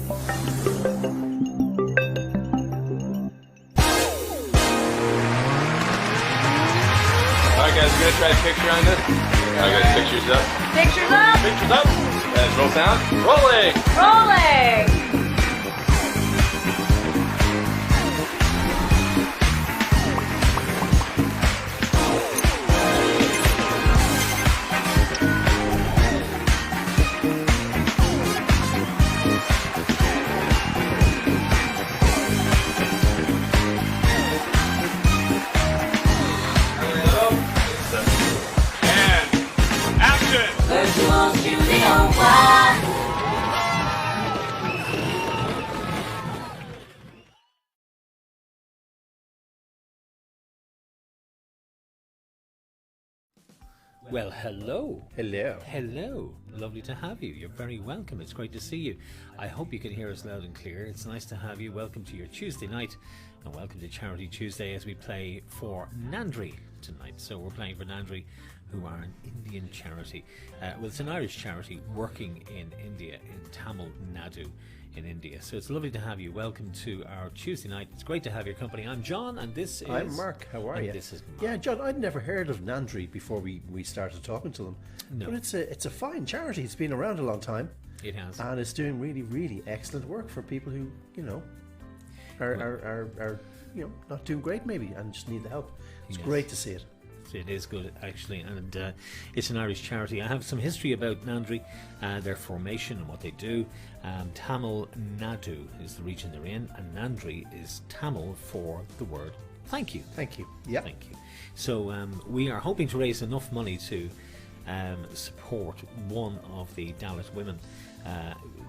Alright guys, we're gonna try a picture on this. Alright guys, pictures up. Pictures up. Pictures up. Let's roll sound. Rolling. Rolling. Well, hello. Hello. Hello. Lovely to have you. You're very welcome. It's great to see you. I hope you can hear us loud and clear. It's nice to have you. Welcome to your Tuesday night and welcome to Charity Tuesday as we play for Nandri tonight. So we're playing for Nandri, who are an Indian charity. Well, it's an Irish charity working in India, in Tamil Nadu in India. So it's lovely to have you. Welcome to our Tuesday night. It's great to have your company. I'm John and this is... I'm Mark. How are you? This is Mark. Yeah, John, I'd never heard of Nandri before we started talking to them. No. But it's a fine charity. It's been around a long time. It has. And it's doing really, really excellent work for people who, are not doing great maybe and just need the help. It's great to see it. It is good actually, and it's an Irish charity. I have some history about Nandri, their formation and what they do. Tamil Nadu is the region they're in, and Nandri is Tamil for the word thank you. Thank you. Yeah. Thank you. So we are hoping to raise enough money to support one of the Dalit women,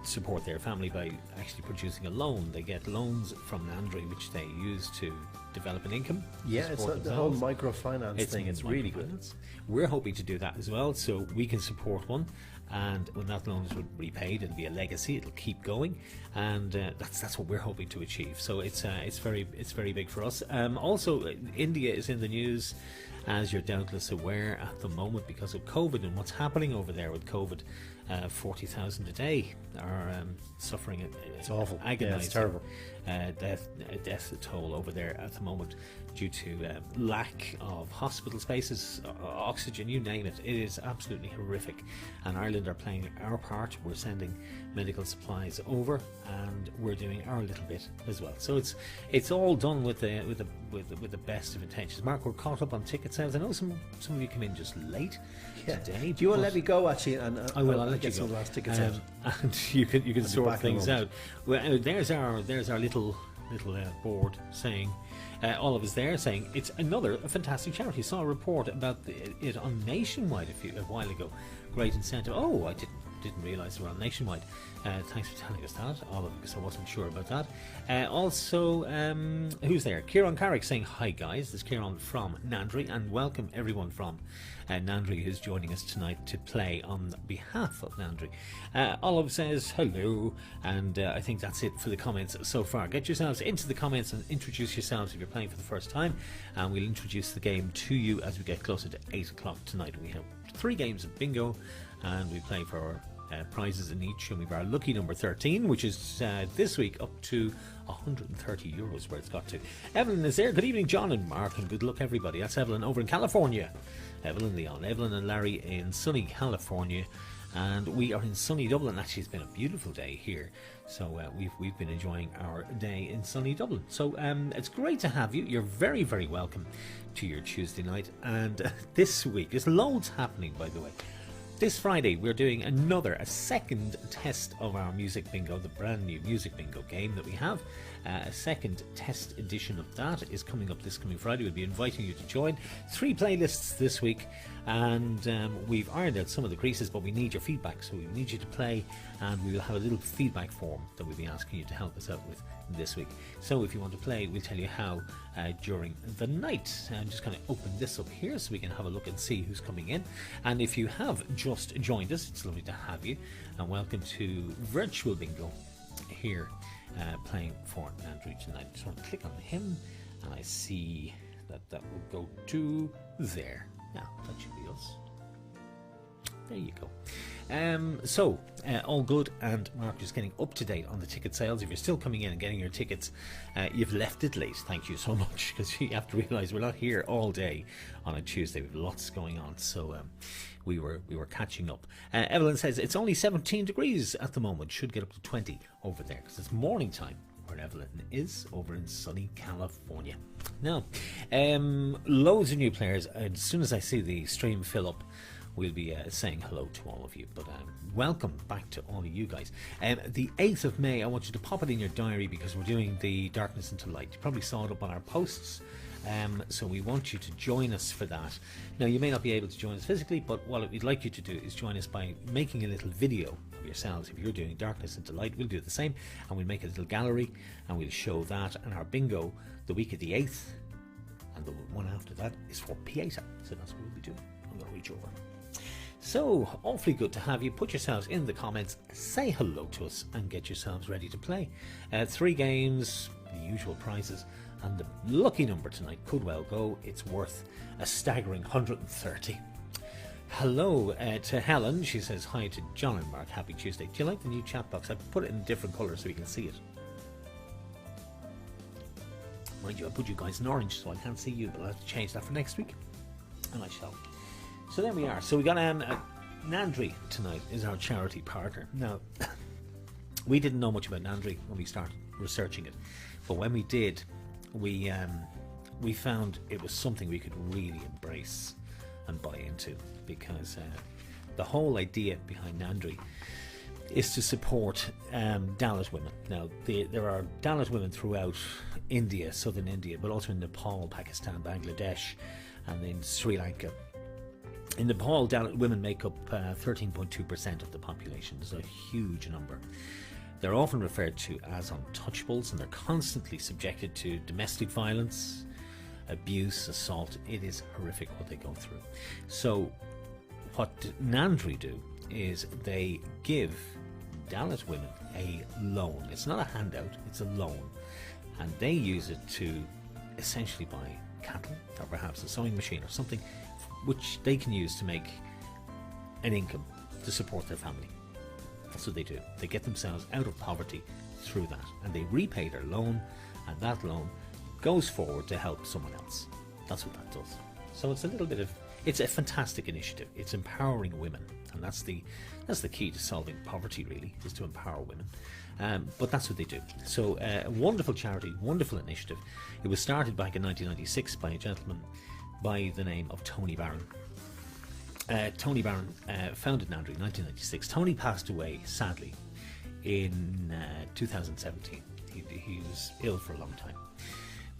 support their family by actually producing a loan. They get loans from Nandri which they use to develop an income. Yeah, it's the whole microfinance thing. It's really good. We're hoping to do that as well, so we can support one, and when that loan is repaid, it'll be a legacy. It'll keep going, and that's what we're hoping to achieve. So it's very big for us. Also, India is in the news, as you're doubtless aware at the moment, because of COVID and what's happening over there with COVID. 40,000 a day are suffering. It's awful. Agonizing. Yeah, it's terrible. Death toll over there at the moment due to lack of hospital spaces, oxygen, you name it. It is absolutely horrific. And Ireland are playing our part. We're sending medical supplies over, and we're doing our little bit as well. So it's all done with the best of intentions. Mark, we're caught up on ticket sales. I know some of you come in just late today. Do you want to let me go actually? And I will. I'll let you get go. some of the last tickets out. And you can sort things out. Well, there's our little board saying, all of us there saying it's another fantastic charity. Saw a report about it on Nationwide a while ago. Great incentive. Oh, I didn't realise they were on Nationwide. Thanks for telling us that, all of you, because I wasn't sure about that. Also, who's there? Kieran Carrick saying hi guys. This is Kieran from Nandri, and welcome everyone from Nandri who's joining us tonight to play on behalf of Nandri. Olive says hello, and I think that's it for the comments so far. Get yourselves into the comments and introduce yourselves if you're playing for the first time, and we'll introduce the game to you as we get closer to 8 o'clock tonight. We have 3 games of bingo, and we play for prizes in each, and we've our lucky number 13, which is this week up to €130 where it's got to. Evelyn is there. Good evening, John and Mark, and good luck everybody. That's Evelyn over in California. Evelyn Leon, Evelyn and Larry in sunny California, and we are in sunny Dublin. Actually, it's been a beautiful day here, so we've been enjoying our day in sunny Dublin. So it's great to have you. You're very, very welcome to your Tuesday night. And this week, there's loads happening, by the way. This Friday, we're doing a second test of our Music Bingo, the brand new Music Bingo game that we have. A second test edition of that is coming up this coming Friday. We'll be inviting you to join. 3 playlists this week, and we've ironed out some of the creases, but we need your feedback, so we need you to play, and we will have a little feedback form that we'll be asking you to help us out with this week. So if you want to play, we'll tell you how during the night. I'm just going to open this up here so we can have a look and see who's coming in. And if you have just joined us, it's lovely to have you, and welcome to Virtual Bingo here playing for Nandri tonight. So I'll click on him, and I see that will go to there. Now that should be us. There you go. All good, and Mark is getting up to date on the ticket sales. If you're still coming in and getting your tickets, you've left it late. Thank you so much, because you have to realise we're not here all day on a Tuesday. We've lots going on, so we were catching up. Evelyn says it's only 17 degrees at the moment. Should get up to 20 over there because it's morning time where Evelyn is over in sunny California. Now, loads of new players. As soon as I see the stream fill up, we'll be saying hello to all of you, but welcome back to all of you guys. The 8th of May, I want you to pop it in your diary because we're doing the Darkness into Light. You probably saw it up on our posts, so we want you to join us for that. Now, you may not be able to join us physically, but what we'd like you to do is join us by making a little video of yourselves. If you're doing Darkness into Light, we'll do the same, and we'll make a little gallery, and we'll show that, and our bingo the week of the 8th, and the one after that is for Pieta, so that's what we'll be doing. I'm going to reach over. So, awfully good to have you. Put yourselves in the comments, say hello to us, and get yourselves ready to play. 3 games, the usual prizes, and the lucky number tonight could well go. It's worth a staggering 130. Hello to Helen. She says hi to John and Mark. Happy Tuesday. Do you like the new chat box? I've put it in different colours so you can see it. Mind you, I put you guys in orange so I can't see you, but I'll have to change that for next week, and I shall. So there we are. So we got Nandri tonight is our charity partner. Now, we didn't know much about Nandri when we started researching it, but when we did, we found it was something we could really embrace and buy into, because the whole idea behind Nandri is to support Dalit women. Now, there are Dalit women throughout India, southern India, but also in Nepal, Pakistan, Bangladesh, and in Sri Lanka. In Nepal, Dalit women make up 13.2% of the population. It's a huge number. They're often referred to as untouchables, and they're constantly subjected to domestic violence, abuse, assault. It is horrific what they go through. So what Nandri do is they give Dalit women a loan. It's not a handout, it's a loan. And they use it to essentially buy cattle, or perhaps a sewing machine or something, which they can use to make an income to support their family. That's what they do. They get themselves out of poverty through that, and they repay their loan, and that loan goes forward to help someone else. That's what that does. So it's a fantastic initiative. It's empowering women, and that's the key to solving poverty, really, is to empower women. But that's what they do. So a wonderful charity, wonderful initiative. It was started back in 1996 by a gentleman by the name of Tony Barron. Tony Barron founded Nandri in 1996. Tony passed away, sadly, in 2017. He was ill for a long time.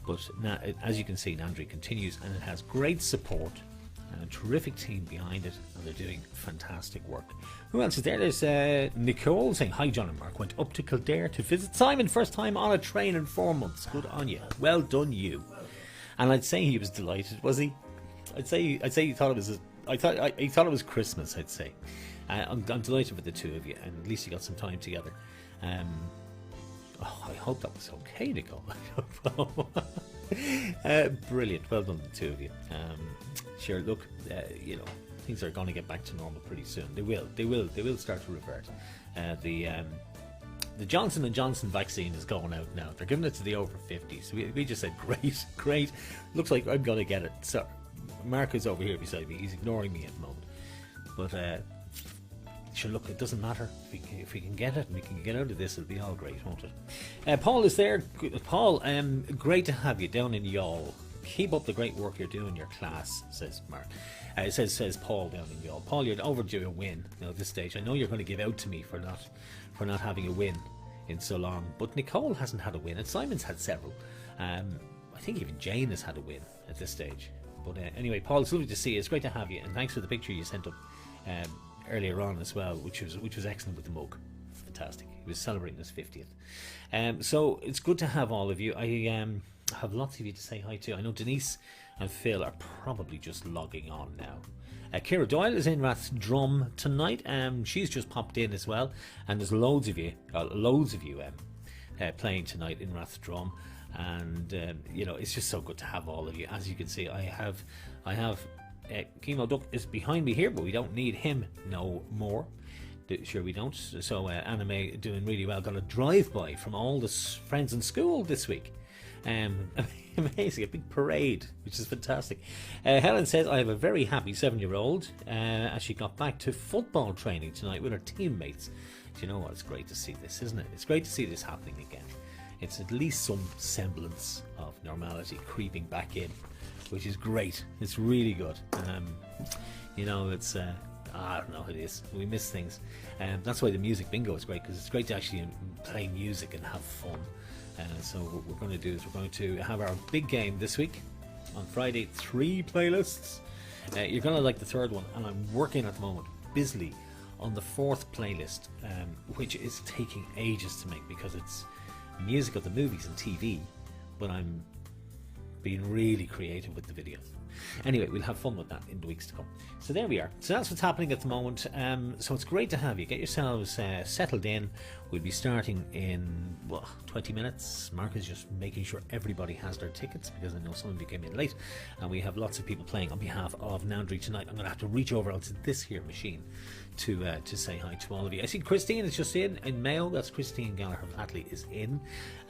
But now, as you can see, Nandri continues, and it has great support and a terrific team behind it, and they're doing fantastic work. Who else is there? There's Nicole saying, hi John and Mark, went up to Kildare to visit Simon, first time on a train in 4 months. Good on you. Well done you. And I'd say he was delighted, was he? I'd say he thought it was he thought it was Christmas, I'd say. I'm delighted with the two of you, and at least you got some time together. I hope that was okay, Nicole. Brilliant. Well done, the two of you. Sure, look, things are going to get back to normal pretty soon. They will start to revert. The Johnson & Johnson vaccine is going out now. They're giving it to the over 50s. We just said, great. Looks like I'm going to get it. So Mark is over here beside me. He's ignoring me at the moment. But sure, look, it doesn't matter. If we can get it and we can get out of this, it'll be all great, won't it? Paul is there. Paul, great to have you down in Youghal. Keep up the great work you're doing in your class, says Mark. Says Paul down in Youghal. Paul, you're overdue a win at this stage. I know you're going to give out to me for not having a win in so long, but Nicole hasn't had a win, and Simon's had several. I think even Jane has had a win at this stage. But anyway, Paul, it's lovely to see you. It's great to have you, and thanks for the picture you sent up earlier on as well, which was excellent with the mug. Fantastic. He was celebrating his 50th. So it's good to have all of you. I have lots of you to say hi to. I know Denise and Phil are probably just logging on now. Ciara Doyle is in Rathdrum tonight. She's just popped in as well, and there's loads of you playing tonight in Rathdrum, and it's just so good to have all of you. As you can see, I have Chemo Duck is behind me here, but we don't need him no more. Sure we don't. So Anime doing really well. Got a drive-by from all the friends in school this week. Amazing, a big parade, which is fantastic. Helen says, I have a very happy 7-year-old as she got back to football training tonight with her teammates. Do you know what? It's great to see this, isn't it? It's great to see this happening again. It's at least some semblance of normality creeping back in, which is great. It's really good. It's I don't know, it is. We miss things. That's why the music bingo is great, because it's great to actually play music and have fun. So what we're going to do is we're going to have our big game this week. On Friday, 3 playlists. You're going to like the third one, and I'm working at the moment busily on the 4th playlist, which is taking ages to make because it's music of the movies and TV, but I'm being really creative with the videos. Anyway, we'll have fun with that in the weeks to come. So there we are. So that's what's happening at the moment. So it's great to have you. Get yourselves settled in. We'll be starting in 20 minutes. Mark is just making sure everybody has their tickets, because I know some of you came in late, and we have lots of people playing on behalf of Nandri tonight. I'm going to have to reach over onto this here machine to say hi to all of you. I see Christine is just in Mayo. That's Christine Gallagher-Flatley is in,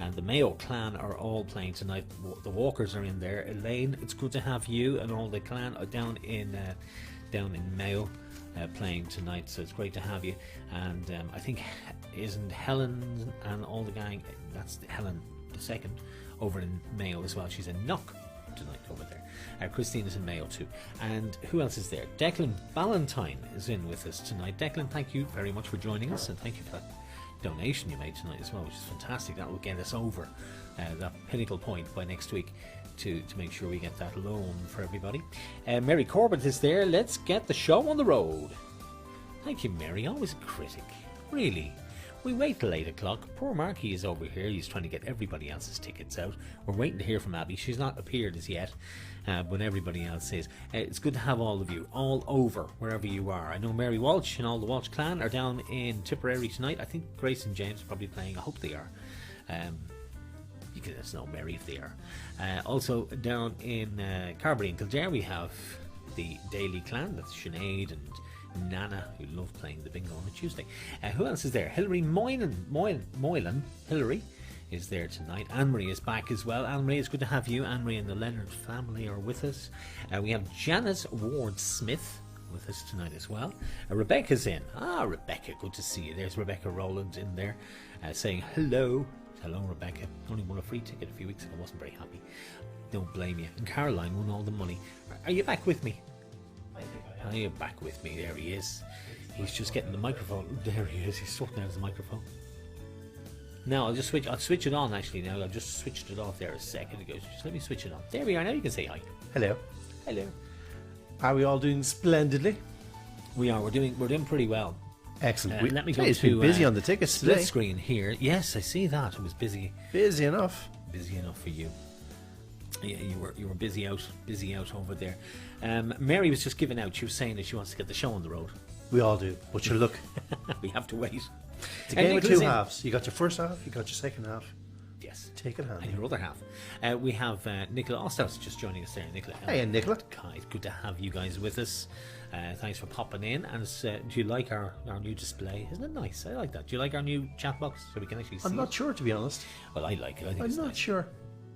and the Mayo clan are all playing tonight. The Walkers are in there. Elaine, it's good to have you and all the clan down in Mayo playing tonight, so it's great to have you. And I think isn't Helen and all the gang, that's Helen the second over in Mayo as well. She's in Knock tonight over there. Christine is in Mayo too. And who else is there? Declan Valentine is in with us tonight. Declan, thank you very much for joining us, and thank you for that donation you made tonight as well, which is fantastic. That will get us over that pinnacle point by next week to make sure we get that loan for everybody. Mary Corbett is there. Let's get the show on the road. Thank you, Mary. Always a critic. Really. We wait till 8 o'clock. Poor Marky is over here. He's trying to get everybody else's tickets out. We're waiting to hear from Abby. She's not appeared as yet, but everybody else is. It's good to have all of you all over wherever you are. I know Mary Walsh and all the Walsh clan are down in Tipperary tonight. I think Grace and James are probably playing. I hope they are. You can let us know, Mary, if they are. Also down in Carbery and Kildare we have the Daily Clan. That's Sinead and Nana, who love playing the bingo on a Tuesday. Who else is there? Hilary Moylan Hilary is there tonight. Anne-Marie is back as well. Anne-Marie, it's good to have you. Anne-Marie and the Leonard family are with us. We have Janice Ward-Smith with us tonight as well. Rebecca's in. Rebecca, good to see you. There's Rebecca Rowland in there saying hello. Hello, Rebecca. Only won a free ticket a few weeks ago. Wasn't very happy. Don't blame you. And Caroline won all the money. Are you back with me? Are you back with me? There he is. He's just getting the microphone. There he is. He's sorting out his microphone. Now I'll switch it on actually. Now I've just switched it off there a second ago. Just let me switch it on. There we are. Now you can say hi. Hello. Hello. Are we all doing splendidly? We are. We're doing pretty well. Excellent. Let me go It's to been busy on the tickets split today. screen here. Yes, I see that. It was busy. Busy enough. Busy enough for you. Yeah, you were busy out over there. Mary was just giving out. She was saying that she wants to get the show on the road. We all do. But you look, We have to wait. it's a game of Nicola's two in. halves. You got your first half, you got your second half. Yes. Take it handy. And your other half. We have Nicola Ostaus just joining us there. Nicola. Hey, Nicola. Guys, good to have you guys with us. Thanks for popping in. And do you like our new display? Isn't it nice? I like that. Do you like our new chat box so we can actually see I'm not it? sure, to be honest. Well, I like it. I think I'm it's not nice. sure.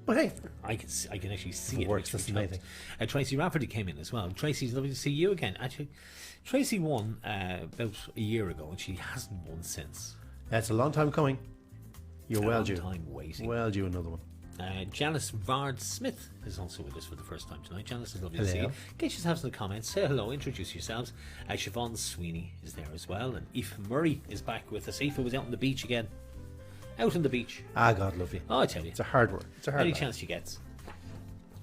But hey, I can actually see If it it. works, which that's the main thing. Tracy Rafferty came in as well. Tracy's lovely to see you again. Actually, Tracy won about a year ago, and she hasn't won since. it's a long time coming. You're A well long due. time waiting. Well due, another one. Janice Vard Smith is also with us for the first time tonight. Janice is lovely to see Hello. you. Get yourselves in the comments. Say hello. Introduce yourselves. Siobhan Sweeney is there as well, and Aoife Murray is back with us. Aoife was out on the beach again. Out on the beach. God love you. Oh, I tell you. It's a hard work. It's a hard Any life. chance she gets.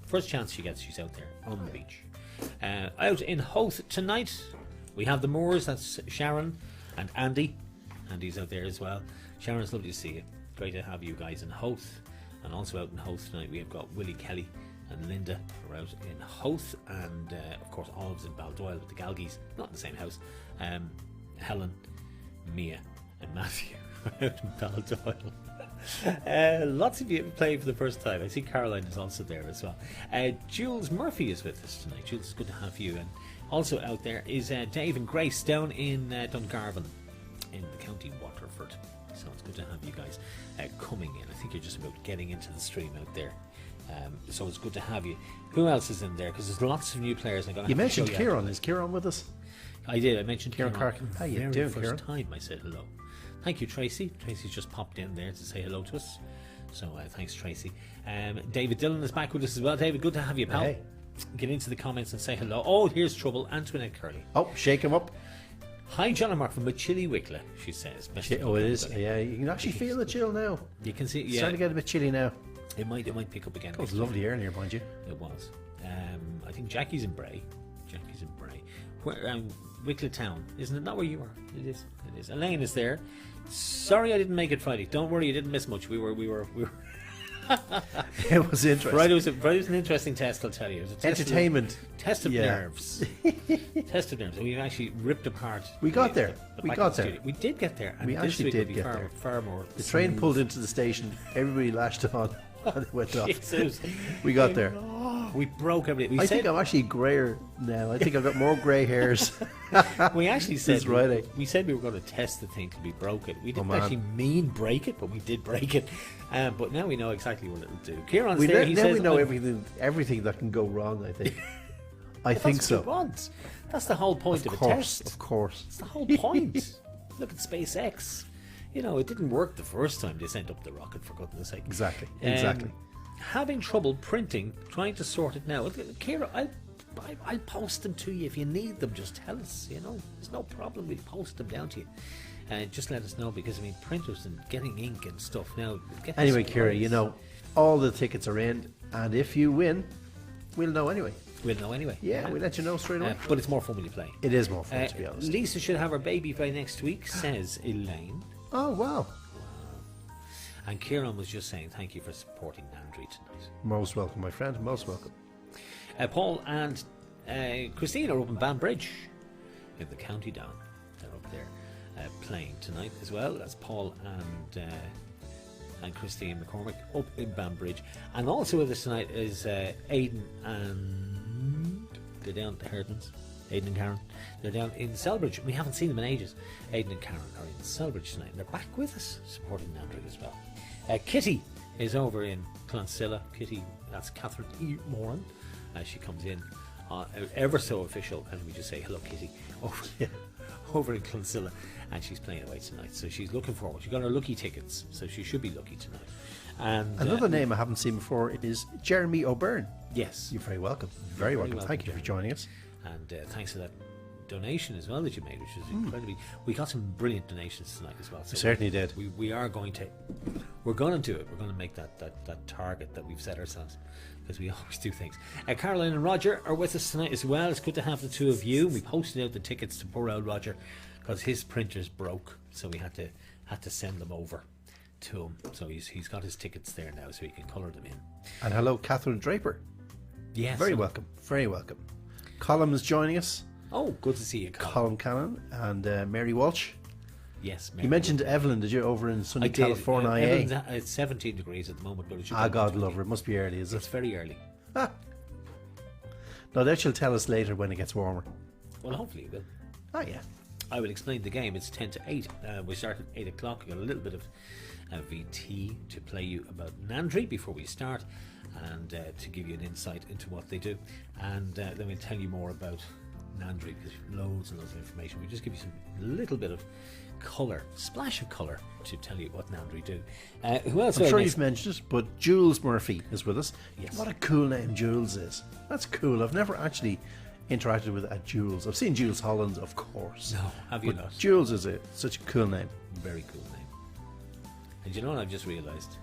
First chance she gets, she's out there on the beach. Out in Howth tonight, we have the Moors. That's Sharon and Andy. Andy's out there as well. Sharon, it's lovely to see you. Great to have you guys in Howth. And also out in Howth tonight, we have got Willie Kelly and Linda are out in Howth. And of course, Olive's in Baldoyle with the Galgies. Not in the same house. Helen, Mia, and Matthew are out in Baldoyle. Lots of you playing for the first time. I see Caroline is also there as well. Jules Murphy is with us tonight. Jules, it's good to have you. And also out there is Dave and Grace down in Dungarvan in the County Waterford. So it's good to have you guys coming in. I think you're just about getting into the stream out there. So it's good to have you. Who else is in there? Because there's lots of new players. You mentioned Kieran. Is Kieran with us? I did. I mentioned Kieran Carkin. How you doing, first time I said hello. Thank you, Tracy. Tracy's just popped in there to say hello to us. So thanks, Tracy. David Dillon is back with us as well. David, good to have you, pal. Hey. Get into the comments and say hello. Oh, here's trouble. Antoinette Curley. Oh, shake him up. Hi, John and Mark from a chilly Wicklow, she says. Oh, it is. Yeah, you can actually feel the chill now. You can see. It's Yeah, starting to get a bit chilly now. it might pick up again. It was next lovely earlier, mind you. week. It was. I think Jackie's in Bray. Where, Wicklow Town, isn't it? Not where you are. It is. It is. Elaine is there. Sorry, I didn't make it Friday. Don't worry, you didn't miss much. We were. It was interesting. Friday was an interesting test. I'll tell you. It was a test Entertainment. Test of Yeah. nerves. Test of nerves. And we actually ripped apart. We got there. the We back got of the there. studio. We did get there. And We this actually week did will be get far, there. far more. The train pulled into the station. Everybody lashed on. And it went off. Jesus. We got there. We broke everything. I think I'm actually greyer now. I think I've got more grey hairs. We actually said It's Friday. we said we were going to test the thing till we broke it. We didn't man. actually mean break it, but we did break it. But now we know exactly what it'll do. Kieran's We there. now, He now says, we know "I'm- everything that can go wrong, I think. I That's think what so. you want. That's the whole point of, Of a course, test. of course. It's the whole point. Look at SpaceX. You know, it didn't work the first time they sent up the rocket, for goodness sake. Exactly, Um, exactly. Having trouble printing, trying to sort it now. Kira, I'll post them to you if you need them. Just tell us. You know, there's no problem. We'll post them down to you. Just let us know, because I mean, printers and getting ink and stuff now. Anyway, Kira, you know, all the tickets are in, and if you win, we'll know anyway. We'll know anyway. Yeah, we'll let you know straight away. But it's more fun when you play. It is more fun, to be honest. Lisa should have her baby by next week, says Elaine. Oh, wow. And Kieran was just saying thank you for supporting Nandri tonight. Most welcome, my friend. Most welcome. Paul and Christine are up in Banbridge in the County Down. They're up there playing tonight as well. That's Paul and Christine McCormick up in Banbridge. And also with us tonight is Aidan and they're down at the Herdens. Aidan and Karen. They're down in Selbridge. We haven't seen them in ages. Aidan and Karen are in Selbridge tonight, and they're back with us, supporting Nandri as well. Kitty is over in Clonsilla. Kitty, that's Catherine E. Moran. She comes in ever so official, and we just say hello, Kitty, over in Clonsilla, and she's playing away tonight. So she's looking forward. She got her lucky tickets, so she should be lucky tonight. And Another name I haven't seen before is Jeremy O'Byrne. yes, You're very welcome. Very welcome. Thank you for joining us. and thanks for that donation as well that you made, which was incredibly. We got some brilliant donations tonight as well. So We certainly did. We are going to. We're going to do it. We're going to make that target that we've set ourselves, because we always do things. Caroline and Roger are with us tonight as well. It's good to have the two of you. We posted out the tickets to poor old Roger because his printers broke, so we had to send them over to him. So he's got his tickets there now, so he can colour them in. And hello, Catherine Draper. Yes. Very welcome. Very welcome. Colin is joining us. Oh, good to see you, Colin. Colin Cannon and Mary Walsh. Yes, You mentioned Evelyn, did you, over in sunny I did. California? Evelyn's it's 17 degrees at the moment, but it should be God 20. love her. It must be early, is It's it? very early. No, that she'll tell us later when it gets warmer. Well, hopefully it will. Oh, yeah. I will explain the game. It's 10 to 8. We start at 8 o'clock. We've got a little bit of VT to play you about Nandri before we start, and to give you an insight into what they do. And then we'll tell you more about Nandri, because loads and loads of information. We just give you some little bit of colour, splash of colour, to tell you what Nandri do. Who else? I'm sure you've mentioned it, but Jules Murphy is with us. Yes. What a cool name Jules is. That's cool. I've never actually interacted with Jules. I've seen Jules Holland, of course. No, have you But not? Jules is such a cool name. Very cool name. And you know what I've just realised?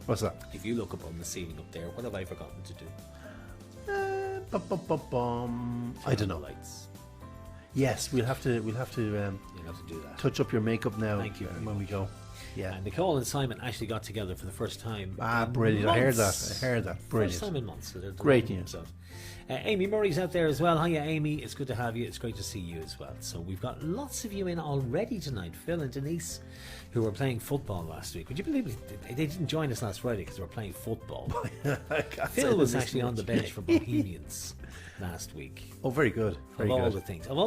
What's that? If you look up on the ceiling up there, what have I forgotten to do? I don't Turn know. the lights. Yes, we'll have to You'll have to do that. touch up your makeup now. Thank you very when we go. Yeah. And Nicole and Simon actually got together for the first time. in Brilliant. I heard months. that. First time Brilliant. in months. So they're Great doing news. themselves. Amy Murray's out there as well. Hiya, Amy. It's good to have you. It's great to see you as well. So we've got lots of you in already tonight. Phil and Denise, who were playing football last week. Would you believe it? They didn't join us last Friday because they were playing football. Phil was actually on the bench for Bohemians last week. Oh, very good. Very Of all good.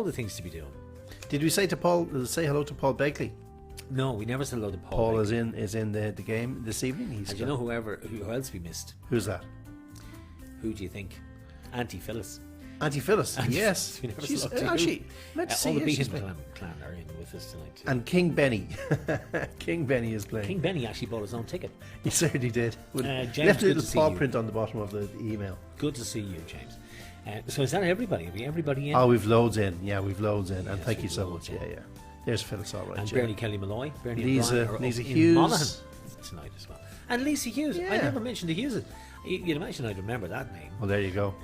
the things to be doing. Did we say hello to Paul Bakley? No, we never said hello to Paul. Paul Baker. is in the game this evening. And you know who else we missed? who's that? Who do you think? Auntie Phyllis. Auntie Phyllis. Yes, We never she's spoke to actually meant to all see the her. Beacon She's playing. clan are in with us tonight too. And King Benny. King Benny is playing. King Benny actually bought his own ticket. He certainly did. James, Left a good little to see paw you. print on the bottom of the email. Good to see you, James. So is that everybody? Have we everybody in? Oh, we've loads in. Yeah, we've loads in. And Yes, thank you we've so loads much. in. Yeah. There's Phyllis, all right. And yeah. Bernie Kelly Malloy, Bernie Lisa- and Brian are Lisa up Hughes. in Monaghan tonight as well. And Lisa Hughes. I Yeah. never mentioned the Hugheses. You'd imagine I'd remember that name. Well, there you go.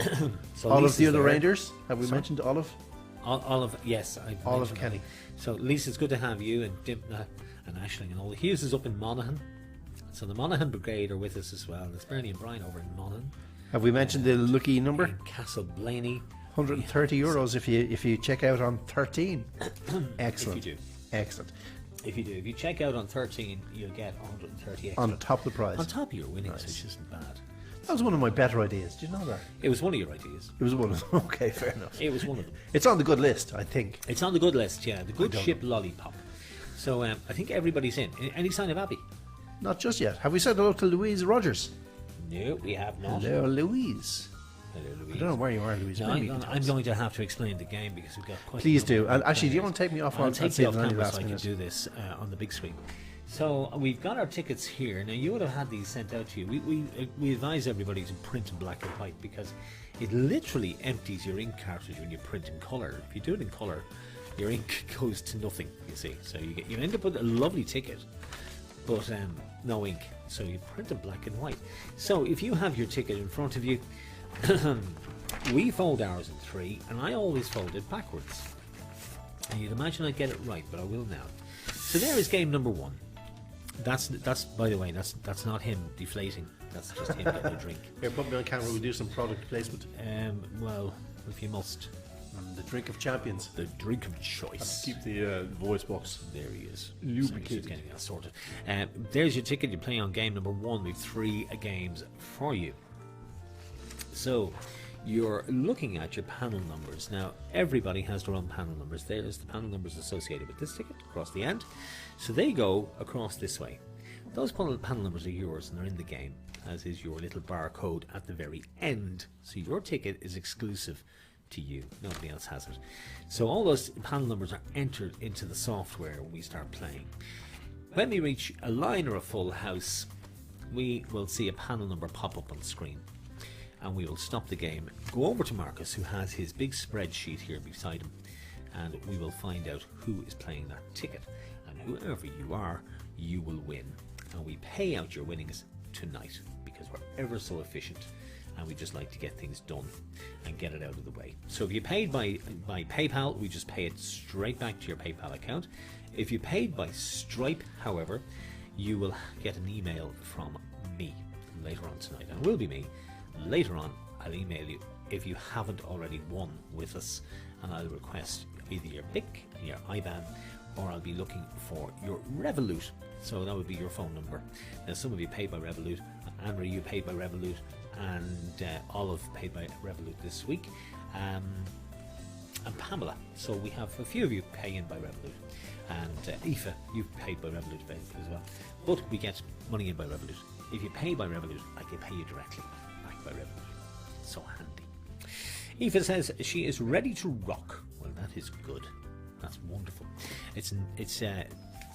So Olive Lisa's the other there. Rangers. Have we mentioned Olive? Olive, yes. I Olive mentioned Kenny. that. So Lisa, it's good to have you and Dimna and Aisling and all the Hughes is up in Monaghan. So the Monaghan Brigade are with us as well. There's Bernie and Brian over in Monaghan. Have we mentioned the lucky number? In Castle Blaney. 130 euros if you check out on 13. Excellent. If you do. Excellent. If you check out on 13, you'll get 130 extra. On top of the prize. On top of your winnings, which isn't bad. That was one of my better ideas. Did you know that? It was one of your ideas. It was one of them. Okay, fair enough. It was one of them. It's on the good list, I think. It's on the good list, yeah. The good don't ship lollipop. So I think everybody's in. Any sign of Abby? Not just yet. Have we said hello to Louise Rogers? No, we have not. Hello, Louise. Hello, Louise. I don't know where you are, Louise. No, Maybe you can I'm tell us. going to have to explain the game because we've got quite. Please a number do. of And actually, do you players. want to take me off I'll on take see you if off there's any camera last so I can minute? do this on the big screen. So we've got our tickets here. Now you would have had these sent out to you. We advise everybody to print in black and white because it literally empties your ink cartridge when you print in colour. If you do it in colour, your ink goes to nothing. You see, so you end up with a lovely ticket, but no ink. So you print in black and white. So if you have your ticket in front of you, we fold ours in three, and I always fold it backwards. And you'd imagine I'd get it right, but I will now. So there is game number one. That's by the way, that's not him deflating. That's just him getting a drink. Here, put me on camera. We'll do some product placement. Well, if you must, The drink of champions. the drink of choice. Keep the voice box. There he is. Lubricated. So he's getting that sorted. There's your ticket. You're playing on game number one. We've three games for you. So you're looking at your panel numbers. Now, everybody has their own panel numbers. There's the panel numbers associated with this ticket across the end. So they go across this way. Those panel numbers are yours and they're in the game, as is your little barcode at the very end. So your ticket is exclusive to you. Nobody else has it. So all those panel numbers are entered into the software when we start playing. When we reach a line or a full house, we will see a panel number pop up on the screen. And we will stop the game, go over to Marcus, who has his big spreadsheet here beside him, and we will find out who is playing that ticket. And whoever you are, you will win. And we pay out your winnings tonight because we're ever so efficient and we just like to get things done and get it out of the way. So if you paid by PayPal, we just pay it straight back to your PayPal account. If you paid by Stripe, however, you will get an email from me later on tonight, and it will be me. Later on, I'll email you if you haven't already won with us, and I'll request either your PIC, your IBAN, or I'll be looking for your Revolut. So that would be your phone number. Now, some of you paid by Revolut. Anne-Marie, you paid by Revolut, and Olive paid by Revolut this week, and Pamela. So we have a few of you paying by Revolut, and Aoife, you've paid by Revolut as well. But we get money in by Revolut. If you pay by Revolut, I can pay you directly back by Revolut. So handy. Aoife says she is ready to rock. Well, that is good. That's wonderful. It's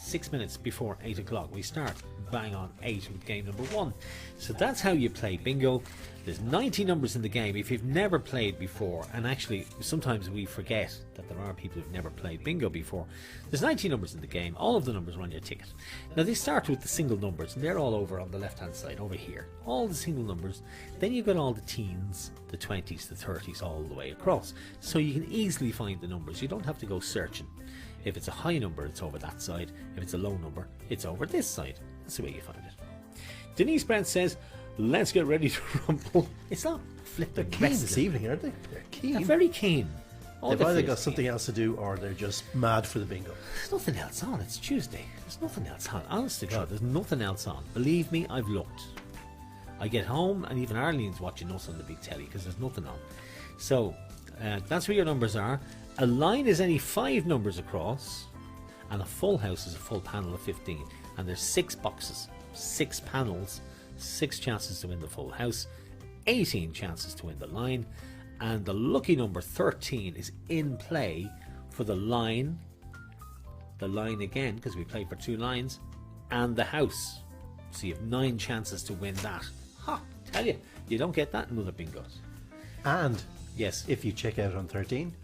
6 minutes before 8 o'clock. We start bang on 8 with game number 1. So that's how you play bingo. There's 90 numbers in the game. If you've never played before, and actually sometimes we forget that there are people who've never played bingo before, there's 90 numbers in the game. All of the numbers are on your ticket. Now they start with the single numbers, and they're all over on the left hand side over here. All the single numbers. Then you've got all the teens, the 20s, the 30s all the way across. So you can easily find the numbers. You don't have to go searching. If it's a high number, it's over that side. If it's a low number, it's over this side. That's the way you find it. Denise Brent says, let's get ready to rumble. It's not flipping. They're keen this evening, aren't they? They're keen. They're very keen. They've either got something else to do or they're just mad for the bingo. There's nothing else on. It's Tuesday. There's nothing else on. Honest to God, there's nothing else on. Believe me, I've looked. I get home and even Arlene's watching us on the big telly because there's nothing on. So that's where your numbers are. A line is only 5 numbers across, and a full house is a full panel of 15. And there's 6 boxes, 6 panels, 6 chances to win the full house, 18 chances to win the line. And the lucky number 13 is in play for the line again, because we play for 2 lines, and the house. So you have 9 chances to win that. Ha! Tell you, you don't get that in other bingos. And yes, if you check out on 13,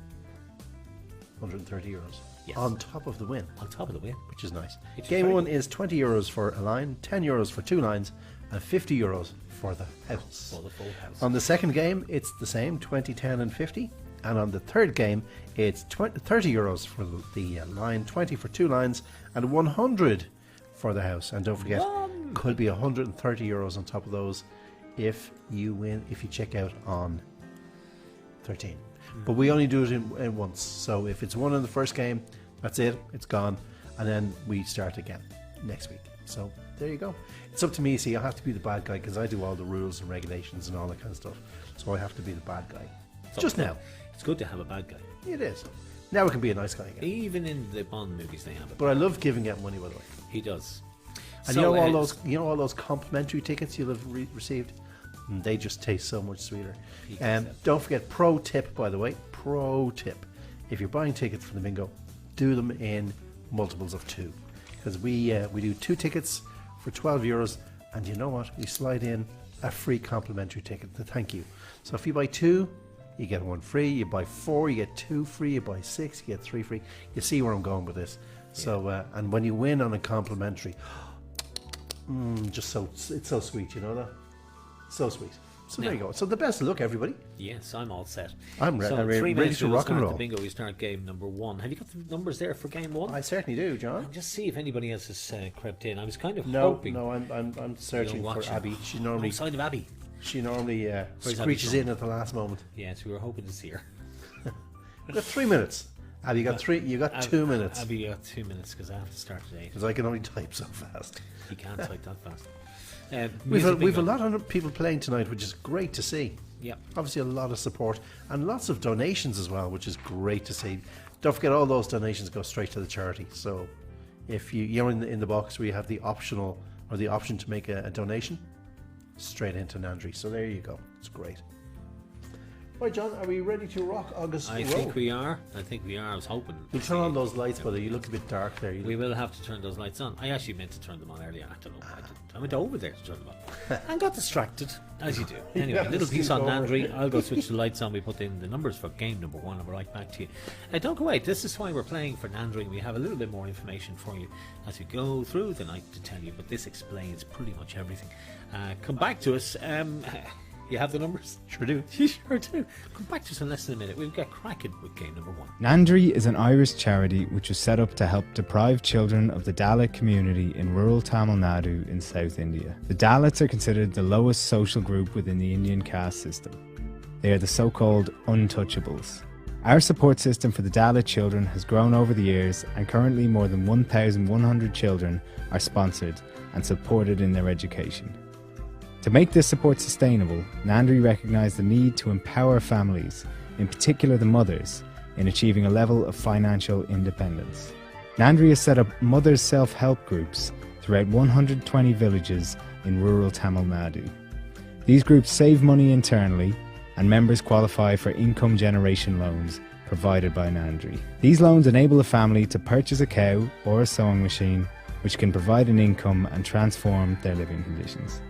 130 euros. Yes. On top of the win. On top of the win. Which is nice. Which Game is 1 is 20 euros for a line, 10 euros for 2 lines, and 50 euros for the house. For the full house. On the second game, it's the same, 20, 10 and 50. And on the third game, it's 30 euros for the line, 20 for 2 lines, and 100 for the house. And don't forget, could be 130 euros on top of those if you win, if you check out on 13. But we only do it in once. So if it's won in the first game, that's it, it's gone. And then we start again next week. So there you go. It's up to me. See, I have to be the bad guy because I do all the rules and regulations and all that kind of stuff. So I have to be the bad guy. Just now. It's good to have a bad guy. It is. Now we can be a nice guy again. Even in the Bond movies, they have it. But I love giving out money, by the way. He does. And So, you know all those complimentary tickets you'll have received. They just taste so much sweeter. Don't forget, pro tip, by the way. Pro tip: if you're buying tickets for the bingo, do them in multiples of 2, because we do 2 tickets for 12 euros, and you know what? We slide in a free complimentary ticket to thank you. So if you buy 2, you get 1 free. You buy 4, you get 2 free. You buy 6, you get 3 free. You see where I'm going with this. So and when you win on a complimentary, it's so sweet, you know that? So sweet. So there you go. So the best of luck, everybody. Yes, I'm all set. I'm So ready 3 minutes to we'll rock and start roll. The bingo, we start game number 1. Have you got the numbers there for game 1? I certainly do, John. Just see if anybody else has crept in. I was kind of No, hoping. I'm searching for watching. Abby. She normally Outside of Abby. screeches in at the last moment. Yes, we were hoping to see her. We've got 3 minutes. Abby, you got 2 minutes. Abby got 2 minutes because I have to start today. Because I can only type so fast. You can't type that fast. We've Music a bingo. lot of people playing tonight, which is great to see. Yeah. Obviously, a lot of support and lots of donations as well, which is great to see. Don't forget, all those donations go straight to the charity. So, if you're in the box where you have the option to make a donation, straight into Nandri. So there you go. It's great. Right, John, are we ready to rock August I roll? think we are. I was hoping. We'll turn on those lights, brother. You look a bit dark there. We will have to turn those lights on. I actually meant to turn them on earlier. I don't know. I went over there to turn them on. And got distracted, as you do. Anyway, Yeah, a little piece on scoot over. Nandri. I'll go switch the lights on. We put in the numbers for game number 1 and we're right back to you. Don't go away. This is why we're playing for Nandri. We have a little bit more information for you as we go through the night to tell you, but this explains pretty much everything. Come back to us. You have the numbers? Sure do. You sure do. Come back to us in less than a minute. We'll get cracking with game number 1. Nandri is an Irish charity which was set up to help deprived children of the Dalit community in rural Tamil Nadu in South India. The Dalits are considered the lowest social group within the Indian caste system. They are the so-called untouchables. Our support system for the Dalit children has grown over the years, and currently more than 1,100 children are sponsored and supported in their education. To make this support sustainable, Nandri recognised the need to empower families, in particular the mothers, in achieving a level of financial independence. Nandri has set up mothers' self-help groups throughout 120 villages in rural Tamil Nadu. These groups save money internally, and members qualify for income generation loans provided by Nandri. These loans enable a family to purchase a cow or a sewing machine, which can provide an income and transform their living conditions.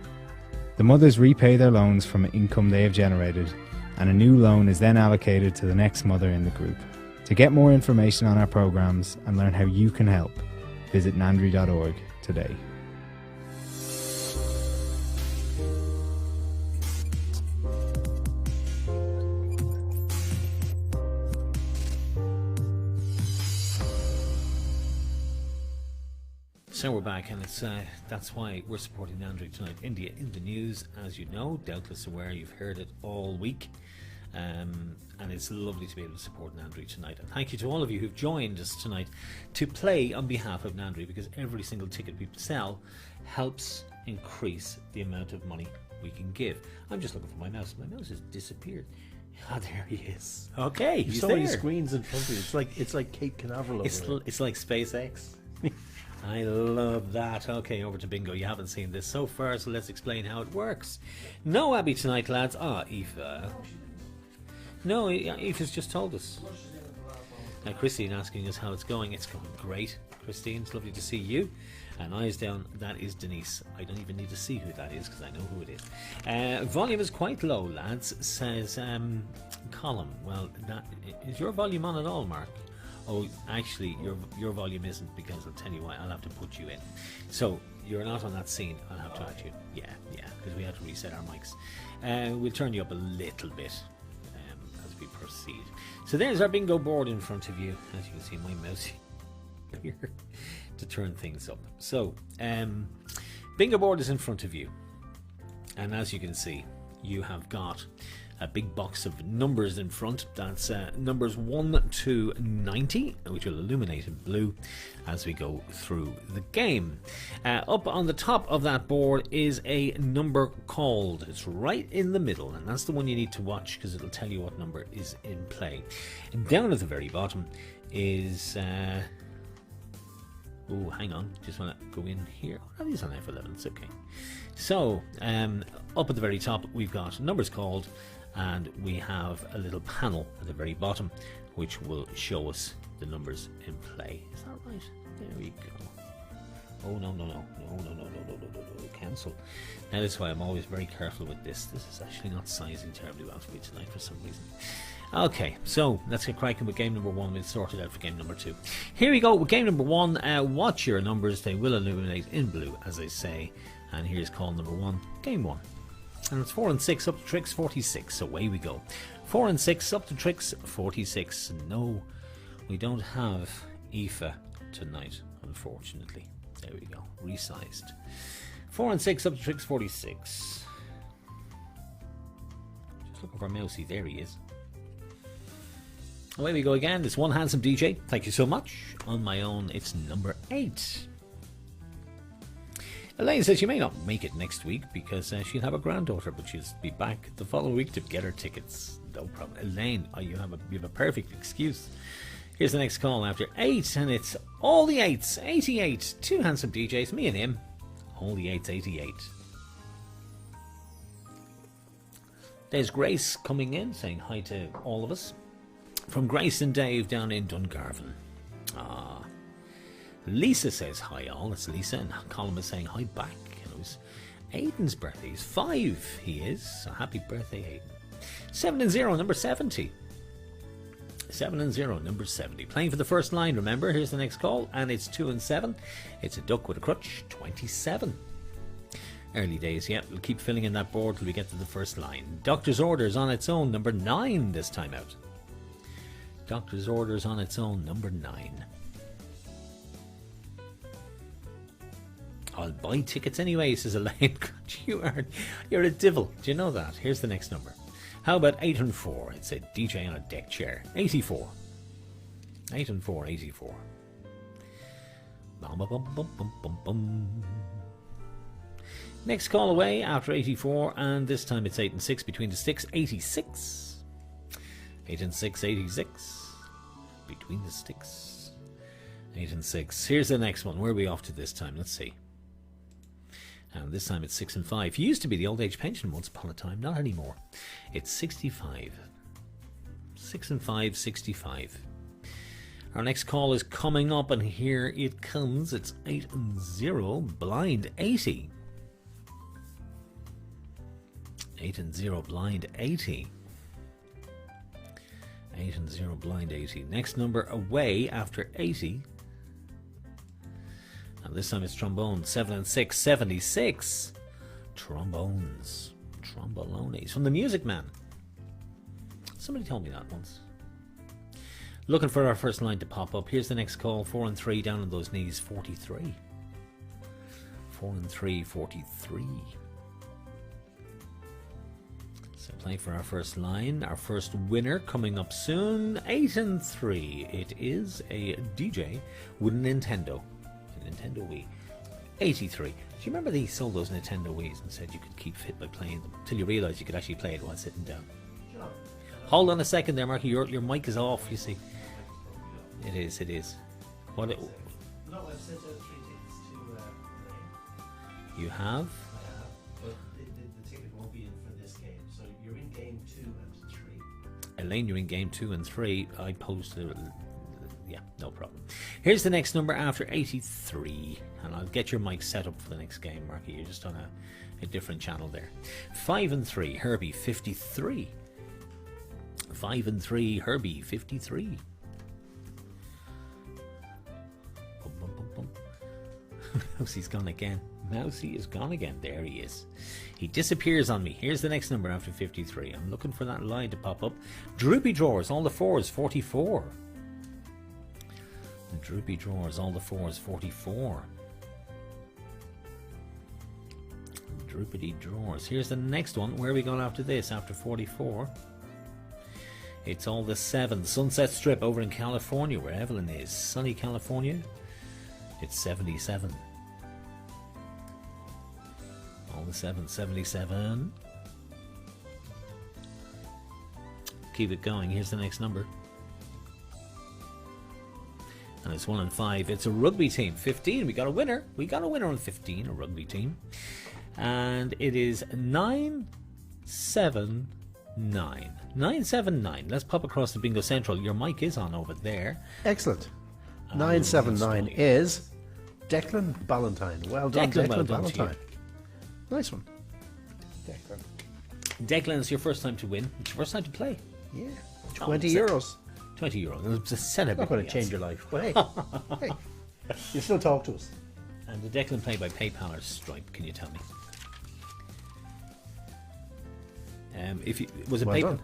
The mothers repay their loans from income they have generated, and a new loan is then allocated to the next mother in the group. To get more information on our programs and learn how you can help, visit nandri.org today. So we're back, and it's that's why we're supporting Nandri tonight. India in the news, as you know, doubtless aware, you've heard it all week. And it's lovely to be able to support Nandri tonight. And thank you to all of you who've joined us tonight to play on behalf of Nandri, because every single ticket we sell helps increase the amount of money we can give. I'm just looking for my mouse. My mouse has disappeared. Ah, there he is. Okay, he's so there. many screens in front of you. It's like Cape Canaveral. It's like SpaceX. I love that. Okay, over to bingo. You haven't seen this so far, so let's explain how it works. No Abby tonight, lads. Ah, Aoife. No, Aoife's just told us. Now, Christine asking us how it's going. It's going great. Christine, it's lovely to see you. And eyes down, that is Denise. I don't even need to see who that is because I know who it is. Volume is quite low, lads, says Colin. Well, that is your volume on at all, Mark? Oh, actually, your volume isn't, because I'll tell you why. I'll have to put you in. So, you're not on that scene. I'll have to add you. Yeah, because we had to reset our mics. We'll turn you up a little bit as we proceed. So there's our bingo board in front of you. As you can see, my mouse here to turn things up. So, bingo board is in front of you. And as you can see, you have got a big box of numbers in front. That's numbers 1 to 90, which will illuminate in blue as we go through the game. Up on the top of that board is a number called. It's right in the middle, and that's the one you need to watch because it'll tell you what number is in play. And down at the very bottom is oh, hang on, just want to go in here. Oh, these on F11, it's okay. So, up at the very top, we've got numbers called, and we have a little panel at the very bottom which will show us the numbers in play. Is that right? There we go. Oh, no, cancel. Now, that's why I'm always very careful with this. This is actually not sizing terribly well for me tonight for some reason. Okay, so let's get cracking with game number 1. We'll sort it out for game number 2. Here we go with game number 1. Watch your numbers. They will illuminate in blue, as I say. And here's call number 1, game 1. And it's 4 and 6 up to tricks 46. Away we go. 4 and 6 up to tricks 46. No, we don't have Aoife tonight, unfortunately. There we go, resized. 4 and 6 up to tricks 46. Just looking for Mousy. There he is. Away we go again. This one handsome DJ. Thank you so much. On my own, it's number 8. Elaine says she may not make it next week because she'll have a granddaughter, but she'll be back the following week to get her tickets. No problem. Elaine, you have a perfect excuse. Here's the next call after 8, and it's all the 8s. 88. 2 handsome DJs, me and him. All the 8s, 88. There's Grace coming in, saying hi to all of us. From Grace and Dave down in Dungarvan. Ah. Lisa says hi all. It's Lisa, and Colin is saying hi back. And it was Aiden's birthday. He's 5, he is. So happy birthday, Aiden. 7 and 0, number 70. 7 and 0, number 70. Playing for the first line, remember. Here's the next call, and it's 2 and 7. It's a duck with a crutch, 27. Early days, yeah. We'll keep filling in that board till we get to the first line. Doctor's Orders on its own, number 9 this time out. Doctor's Orders on its own, number 9. I'll buy tickets anyway, says Elaine. You're a devil. Do you know that? Here's the next number. How about 8 and 4? It's a DJ on a deck chair. 84. 8 and 4, 84. Bum, bum, bum, bum, bum, bum, bum. Next call away after 84, and this time it's 8 and 6 between the sticks. 86. 8 and 6, 86. Between the sticks. 8 and 6. Here's the next one. Where are we off to this time? Let's see. And this time it's 6 and 5. He used to be the old age pension once upon a time, not anymore. It's 65. 6 and 5, 65. Our next call is coming up, and here it comes. It's 8 and 0, blind 80. 8 and 0, blind 80. 8 and 0, blind 80. Next number away after 80. And this time it's trombone. 7 and 6, 76. Trombones. Trombolones. From the Music Man. Somebody told me that once. Looking for our first line to pop up. Here's the next call. 4 and 3, down on those knees. 43. 4 and 3, 43. So play for our first line. Our first winner coming up soon. 8 and 3. It is a DJ with a Nintendo Wii. 83. Do you remember they sold those Nintendo Wiis and said you could keep fit by playing them until you realised you could actually play it while sitting down? Hold on a second there, Marky. Your mic is off, you see. It is. What it, No, I've sent out 3 tickets to you have? I have, but the ticket won't be in for this game. So you're in game 2 and 3. Elaine, you're in game 2 and 3. I posted. Yeah, no problem. Here's the next number after 83, and I'll get your mic set up for the next game, Marky. You're just on a different channel there. 5 and 3, Herbie 53. 5 and 3, Herbie 53. Bum, bum, bum, bum. Mousie's gone again. Mousy is gone again. There he is. He disappears on me. Here's the next number after 53. I'm looking for that line to pop up. Droopy drawers, all the 4s, 44. Droopy drawers, all the 4s, 44. Droopity drawers. Here's the next one. Where are we going after this? After 44. It's all the 7. Sunset Strip over in California, where Evelyn is. Sunny California. It's 77. All the 7, 77. Keep it going. Here's the next number. And it's 1 and 5. It's a rugby team. 15. We got a winner. We got a winner on 15. A rugby team. And it is 979. 979. Let's pop across to Bingo Central. Your mic is on over there. Excellent. 979 is Declan Ballantyne. Well done, Declan, well done Ballantyne. Nice one. Declan, it's your first time to win. It's your first time to play. Yeah. 20 euros. 20 euros. It's a set Not going to change your life, but hey, hey, you still talk to us. And the Declan play by PayPal or Stripe? Can you tell me? If you was it Well PayPal? done.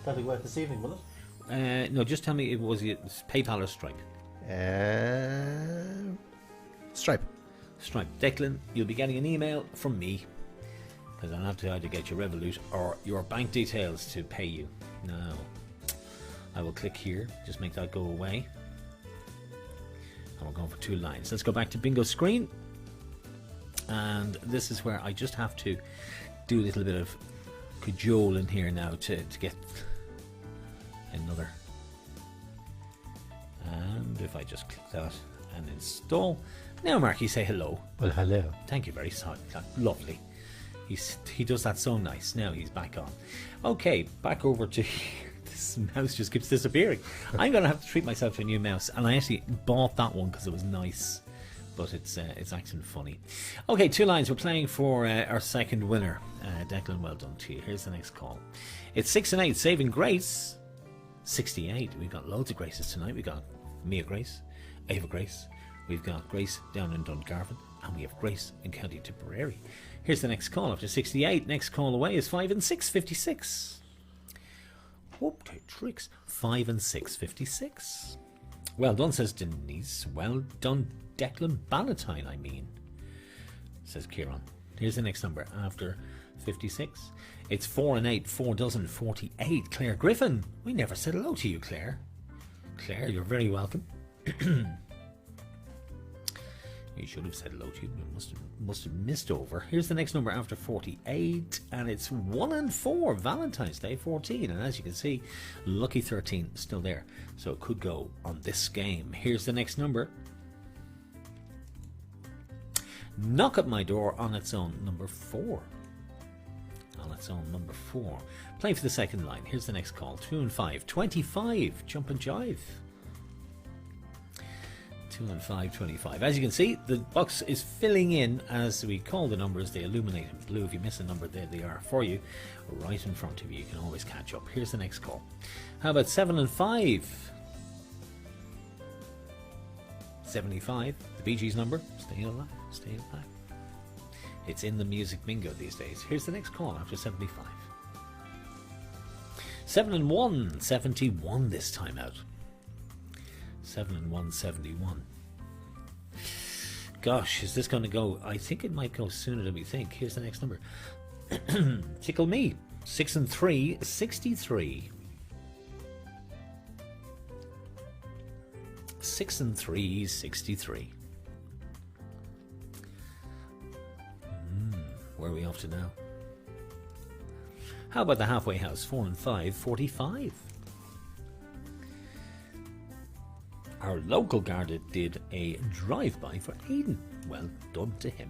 That'll go out this evening, will it? No, just tell me it was PayPal or Stripe. Stripe. Stripe. Declan, you'll be getting an email from me because I'll have to either get your Revolut or your bank details to pay you. Now, I will click here. Just make that go away. And we're going for 2 lines. Let's go back to Bingo screen. And this is where I just have to do a little bit of cajole in here now to get another. And if I just click that and install. Now, Marky, say hello. Well, hello. Thank you very much. Lovely. He does that so nice. Now he's back on. Okay, back over to here. This mouse just keeps disappearing. I'm going to have to treat myself to a new mouse. And I actually bought that one because it was nice. But it's acting funny. Okay, 2 lines. We're playing for our second winner. Declan, well done to you. Here's the next call. It's 6 and 8. Saving Grace. 68. We've got loads of Graces tonight. We've got Mia Grace, Ava Grace. We've got Grace down in Dungarvan. And we have Grace in County Tipperary. Here's the next call after 68. Next call away is 5 and 6, 56. Whoop, tricks. 5 and 6, 56. Well done, says Denise. Well done, Declan Ballantyne, I mean, says Kieran. Here's the next number after 56. It's 4 and 8, 4 dozen, 48. Claire Griffin. We never said hello to you, Claire. Claire, you're very welcome. You should have said hello to you. You must have missed over. Here's the next number after 48, and it's 1 and 4. Valentine's Day 14, and as you can see, lucky 13 still there, so it could go on this game. Here's the next number. Knock at my door on its own, number 4. On its own, number 4. Playing for the second line. Here's the next call. 2 and 5. 25. Jump and jive. 2 and 5, 25. As you can see, the box is filling in as we call the numbers. They illuminate in blue. If you miss a number, there they are for you, right in front of you. You can always catch up. Here's the next call. How about 7 and 5? 75. The Bee Gees number. Stay alive. Stay alive. It's in the music bingo these days. Here's the next call after 75. 7 and 1. 71 this time out. 7 and 1, 71. gosh, is this going to go? I think it might go sooner than we think. Here's the next number. Tickle me. 6 and 3, 63. 6 and 3, 63. Where are we off to now? How about the halfway house? 4 and 5, 45. Our local Garda did a drive-by for Aidan. Well done to him.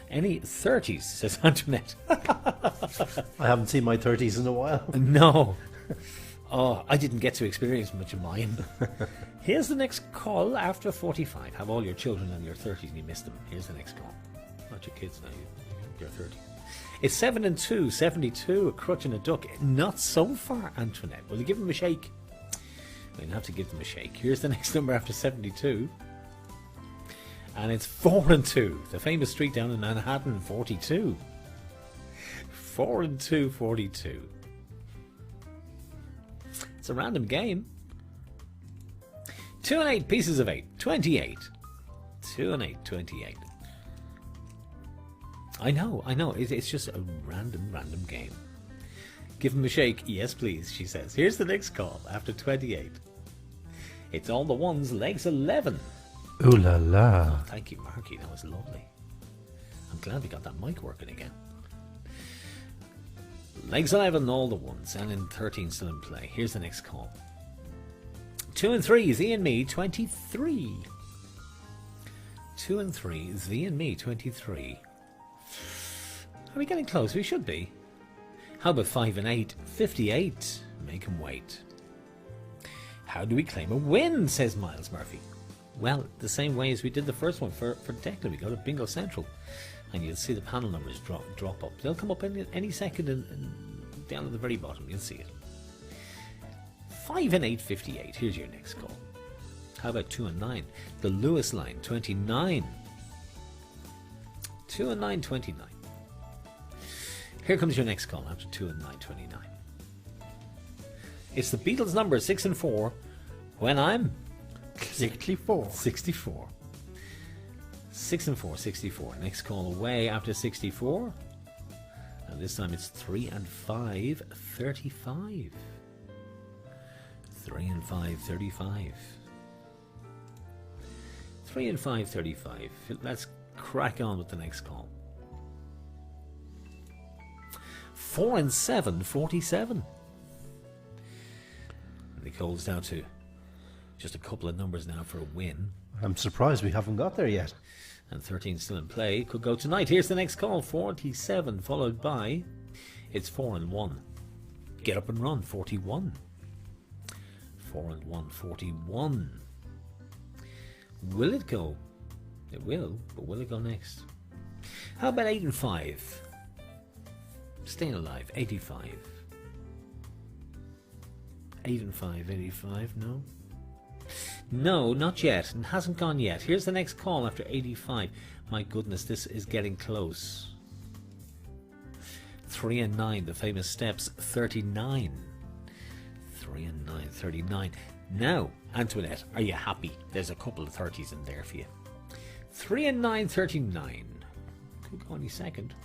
Any 30s, says Antoinette. I haven't seen my 30s in a while. No. Oh, I didn't get to experience much of mine. Here's the next call after 45. Have all your children in your 30s and you missed them. Here's the next call. Not your kids now, you're 30. It's 7 and 2, 72, a crutch and a duck. Not so far, Antoinette. Will you give them a shake? We'll have to give them a shake. Here's the next number after 72. And it's 4 and 2. The famous street down in Manhattan, 42. 4 and 2, 42. It's a random game. 2 and 8 pieces of 8, 28. 2 and 8, 28. I know. It's just a random game. Give him a shake. Yes, please, she says. Here's the next call after 28. It's all the ones, legs 11. Ooh la la. Oh, thank you, Marky. That was lovely. I'm glad we got that mic working again. Legs 11, all the ones, and in 13 still in play. Here's the next call. 2 and 3, Z and me, 23. 2 and 3, Z and me, 23. Are we getting close? We should be. How about 5 and 8, 58. Make him wait. How do we claim a win, says Miles Murphy. Well, the same way as we did the first one for Declan. We go to Bingo Central and you'll see the panel numbers drop up. They'll come up any second and down at the very bottom. You'll see it. 5 and 8, 58. Here's your next call. How about 2 and 9? The Lewis line, 29. 2 and 9, 29. Here comes your next call after 2 and 9, 29. It's the Beatles number 6 and 4 when I'm 64. 64. 6 and 4, 64. Next call away after 64. And this time it's 3 and 5, 35. 3 and 5, 35. 3 and 5, 35. Let's crack on with the next call. 4 and 7, 47. Nicole's down to just a couple of numbers now for a win. I'm surprised we haven't got there yet. And 13 still in play. Could go tonight. Here's the next call. 47 followed by it's 4 and 1. Get up and run. 41. 4 and 1. 41. Will it go? It will, but will it go next? How about 8 and 5? Staying alive. 85. 8 and 5. 85. No. No, not yet. It hasn't gone yet. Here's the next call after 85. My goodness, this is getting close. 3 and 9, the famous steps, 39. 3 and 9, 39. Now, Antoinette, are you happy? There's a couple of 30s in there for you. 3 and 9, 39. Could go any second.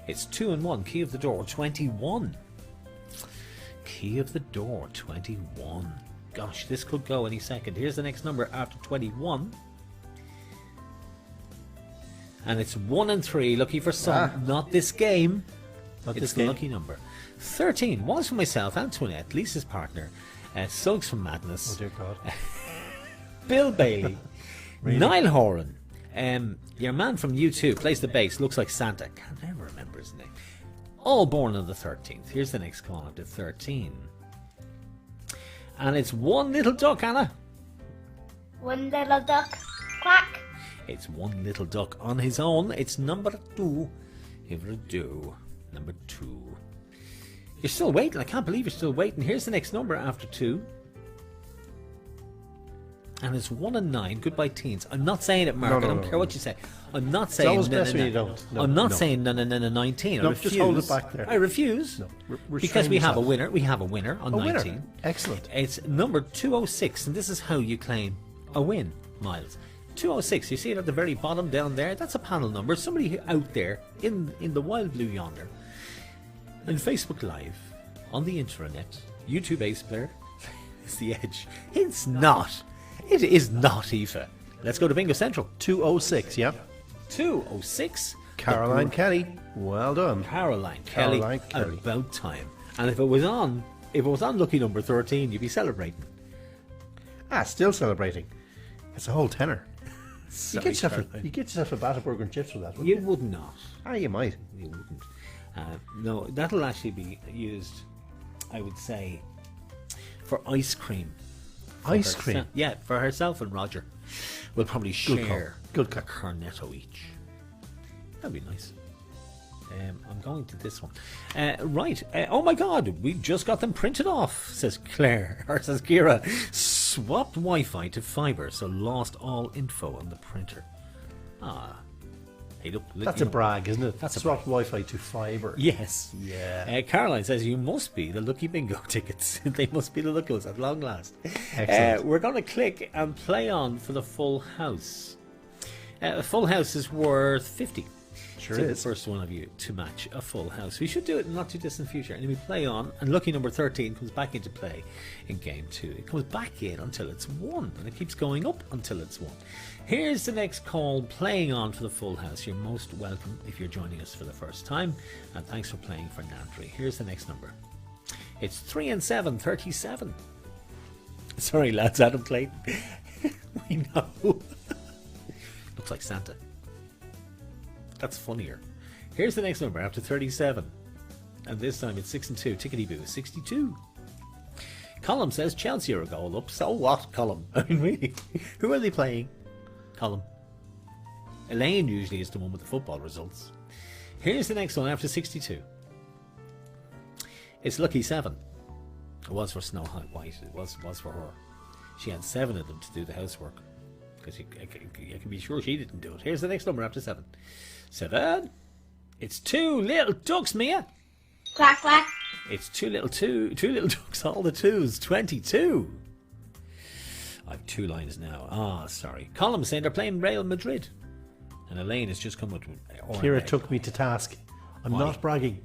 It's 2 and 1, key of the door, 21. Key of the door, 21. Gosh, this could go any second. Here's the next number after 21. And it's 1 and 3. Lucky for some. Not this game. It's the lucky number. 13 was for myself, Antoinette, Lisa's partner, Sulks from Madness. Oh dear God. Bill Bailey. Really? Niall Horan. Your man from U2 plays the bass, looks like Santa. Can't never remember his name. All born on the 13th. Here's the next call after 13. And it's One Little Duck, Anna. One little duck. Quack. It's One Little Duck on his own. It's number 2. Give it a do. Number 2. You're still waiting. I can't believe you're still waiting. Here's the next number after 2. And it's 1 and 9. Goodbye, teens. I'm not saying it, Mark. I don't care what you say. I'm not saying. It's always best when you don't. No, I'm not no. saying no, 19. I No, refuse. just hold it back there. I refuse. No, because we have a yourself. winner. We have a winner on A 19. winner. Excellent. It's number 206, and this is how you claim a win, Miles. 206. You see it at the very bottom down there? That's a panel number. Somebody out there in the wild blue yonder, in Facebook Live, on the intranet, YouTube Ace Player, is the edge. It's not. It is not, Aoife. Let's go to Bingo Central. 206, yeah. 206. Caroline Kelly. Well done. Caroline Kelly. About time. And if it was on lucky number 13, you'd be celebrating. Still celebrating. It's a whole tenner. Sorry, you get yourself a Batterburger and chips for that, you would not. You might. You wouldn't. No, that'll actually be used, I would say, for ice cream. Ice cream? Yeah, for herself and Roger. We'll probably share Good a cornetto each. That'd be nice. I'm going to this one. Right. Oh my God, we just got them printed off, says Claire, or says Kira. Swapped Wi-Fi to fibre, so lost all info on the printer. Hey, look, That's a brag, isn't it? That's a Swapped Wi-Fi to fibre. Yes. Yeah. Caroline says, you must be the lucky bingo tickets. They must be the lucky ones at long last. Excellent. We're going to click and play on for the full house. A full house is worth 50. Sure to is. The first one of you to match a full house. We should do it in the not too distant future. And then we play on, and lucky number 13 comes back into play in game 2. It comes back in until it's 1, and it keeps going up until it's 1. Here's the next call, playing on for the full house. You're most welcome if you're joining us for the first time, and thanks for playing for Nandri. Here's the next number. It's 3 and 7, 37. Sorry lads, Adam Clayton. We know. Looks like Santa. That's funnier. Here's the next number after 37. And this time it's 6 and 2. Tickety boo, 62. Column says Chelsea are a goal up. So what, Column? I mean, really? Who are they playing? Column. Elaine usually is the one with the football results. Here's the next one after 62. It's lucky 7. It was for Snow White. It was for her. She had 7 of them to do the housework. Because I can be sure she didn't do it. Here's the next number after 7. 7. It's 2 little ducks, Mia. Quack, quack. It's two little ducks, all the 2s. 22. I've 2 lines now. Sorry. Column saying they're playing Real Madrid. And Elaine has just come up with... Kira took me to task. I'm not bragging.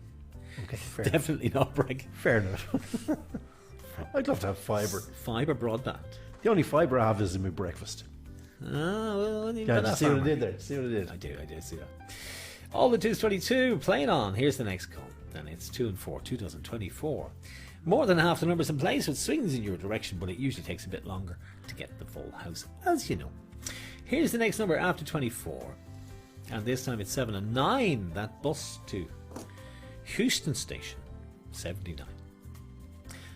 Okay, fair. Definitely not bragging. Fair enough. I'd love to have fibre. Fibre broadband. The only fibre I have is in my breakfast. Well, Yeah, see what I did there? See what I did? I do see that. All the 2's 22, playing on. Here's the next call. And it's 2 and 4, 2024. More than half the numbers in place, so it swings in your direction, but it usually takes a bit longer to get the full house, as you know. Here's the next number after 24. And this time it's 7 and 9. That bus to Houston Station, 79.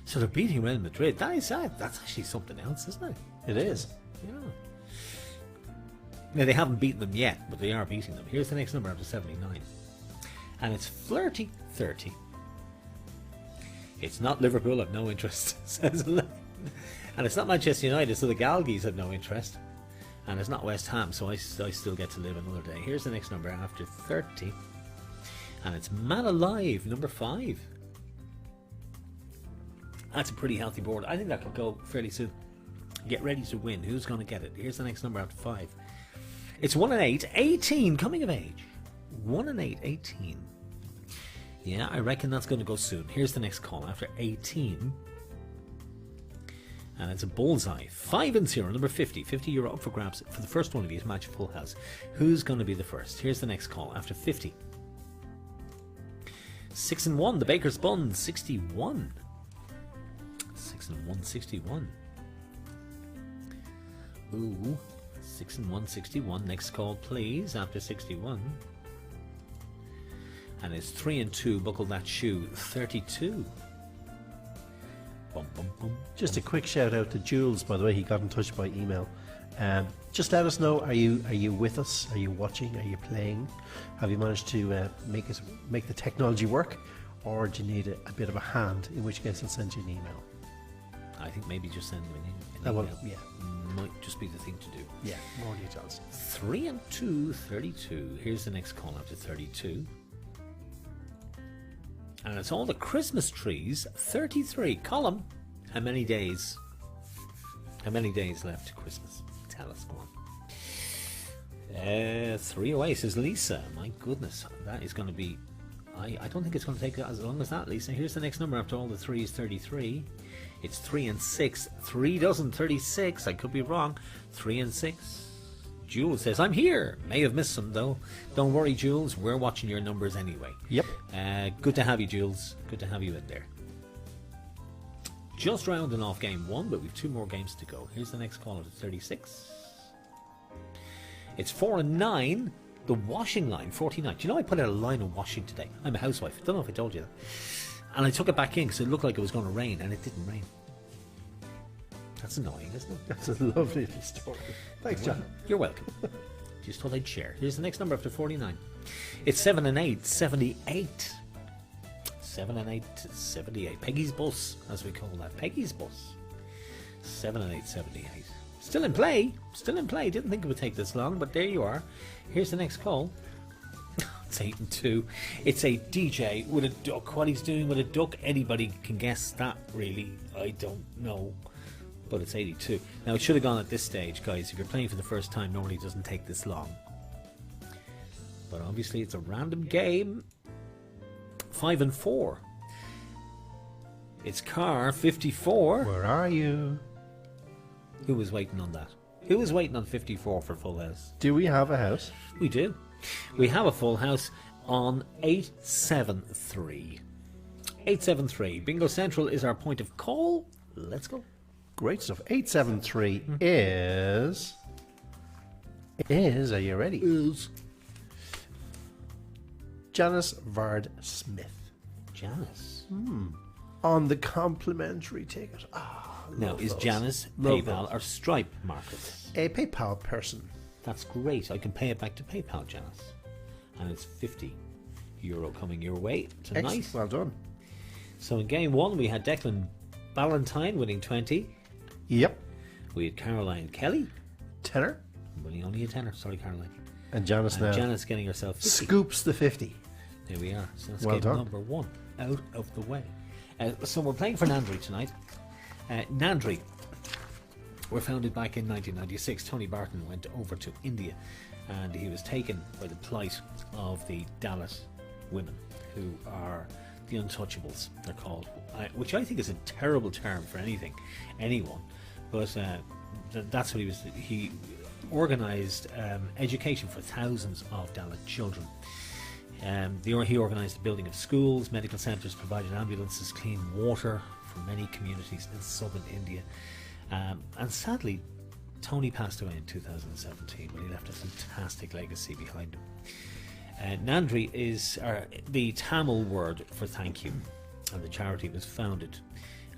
So they're beating Real Madrid. That's actually something else, isn't it? It is. Yeah. Now, they haven't beaten them yet, but they are beating them. Here's the next number after 79. And it's flirty 30. It's not Liverpool, I've no interest, says Elaine. And it's not Manchester United, so the Galgies have no interest. And it's not West Ham, so I still get to live another day. Here's the next number after 30. And it's Man Alive, number 5. That's a pretty healthy board. I think that could go fairly soon. Get ready to win. Who's going to get it? Here's the next number after 5. It's 1 and 8, 18, coming of age. 1 and 8, 18. Yeah, I reckon that's going to go soon. Here's the next call after 18. And it's a bullseye. 5 and 0, number 50. €50 up for grabs for the first one of you to match a full house. Who's going to be the first? Here's the next call after 50. 6 and 1, the Baker's Bun, 61. 6 and 1, 61. Ooh. 6 and 1, 61. Next call, please, after 61. And it's 3 and 2. Buckle that shoe. 32. Bum, bum, bum. Just a quick shout out to Jules, by the way. He got in touch by email. Just let us know. Are you with us? Are you watching? Are you playing? Have you managed to make the technology work, or do you need a bit of a hand? In which case, I'll send you an email. I think maybe just send them an Well, email. yeah. Might just be the thing to do. Yeah, more details. 3 and 2, 32. Here's the next call after 32. And it's all the Christmas trees. 33. Column. How many days? How many days left to Christmas? Tell us, go on. 3 away, says Lisa. My goodness, that is going to be... I don't think it's going to take as long as that, Lisa. Here's the next number after all the 3s, 33. It's 3 and 6. 3 doesn't, 36. I could be wrong. 3 and 6. Jules says, I'm here. May have missed some, though. Don't worry, Jules. We're watching your numbers anyway. Yep. Good to have you, Jules. Good to have you in there. Just rounding off game 1, but we've 2 more games to go. Here's the next caller at 36. It's 4 and 9. The washing line, 49. Do you know I put out a line of washing today? I'm a housewife. I don't know if I told you that. And I took it back in because it looked like it was going to rain, and it didn't rain. That's annoying, isn't it? That's a lovely little story. Thanks, John. You're welcome. Just thought I'd share. Here's the next number after 49. It's 7 and 8, 78. 7 and 8, 78. Peggy's bus, as we call that. Peggy's bus. 7 and 8, 78. Still in play. Still in play. Didn't think it would take this long, but there you are. Here's the next call. It's 8 and 2. It's a DJ with a duck. What he's doing with a duck, anybody can guess that, really. I don't know. But it's 82. Now, it should have gone at this stage, guys. If you're playing for the first time, normally it doesn't take this long. But obviously, it's a random game. 5 and 4. It's car 54. Where are you? Who was waiting on that? Who was waiting on 54 for full house? Do we have a house? We do. We have a full house on 873. 873. Bingo Central is our point of call. Let's go. Great stuff. 873 is... Are you ready? Is Janice Vard Smith. Janice. On the complimentary ticket. Now, is those. Janice Love PayPal those. or Stripe market? A PayPal person. That's great. I can pay it back to PayPal, Janice. And it's €50 coming your way tonight. Excellent. Well done. So in game 1, we had Declan Ballantyne winning 20. Yep. We had Caroline Kelly Tenor. winning only a tenner. Sorry, Caroline. And Janice And now Janice getting herself 50. scoops the 50. There we are. So that's Well game done. number 1 out of the way. So we're playing for Nandri tonight. Nandri were founded back in 1996. Tony Barton went over to India and he was taken by the plight of the Dalit women, who are the untouchables, they're called, which I think is a terrible term for anyone, but that's what he was. He organised education for thousands of Dalit children. He organised the building of schools, medical centres, provided ambulances, clean water for many communities in southern India. And sadly, Tony passed away in 2017, but he left a fantastic legacy behind him. Nandri is the Tamil word for thank you, and the charity was founded,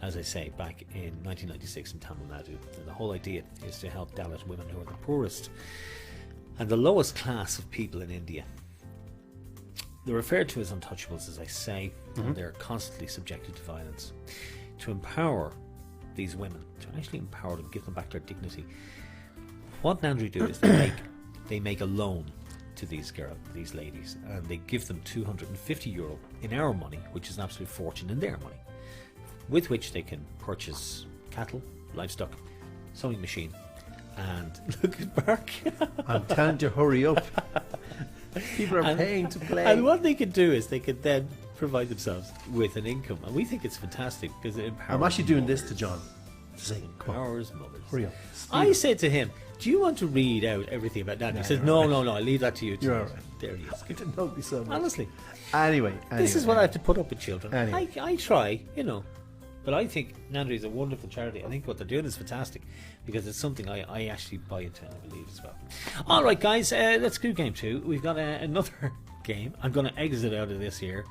as I say, back in 1996 in Tamil Nadu. And the whole idea is to help Dalit women who are the poorest and the lowest class of people in India. They're referred to as untouchables, as I say, and they're constantly subjected to violence. To empower these women, to actually empower them, give them back their dignity, what Nandri do is they make a loan to these ladies, and they give them €250 in our money, which is an absolute fortune in their money, with which they can purchase cattle, livestock, sewing machine, and look at Mark. I'm telling you, hurry up. People are paying to play. And what they can do is they can then provide themselves with an income, and we think it's fantastic because it empowers. I'm actually doing mothers. this to John. Saying, come on, Empowers mothers. hurry up. I said to him, "Do you want to read out everything about that?" He says, "No, I'll leave that to you." You're tonight." all right. There he is. I didn't know it'd be so much. Honestly, Anyway. this is what I have to put up with, children. Anyway. I try, but I think Nandri is a wonderful charity. I think what they're doing is fantastic because it's something I actually buy into and I believe as well. All right, guys, let's do game 2. We've got another game. I'm going to exit out of this here.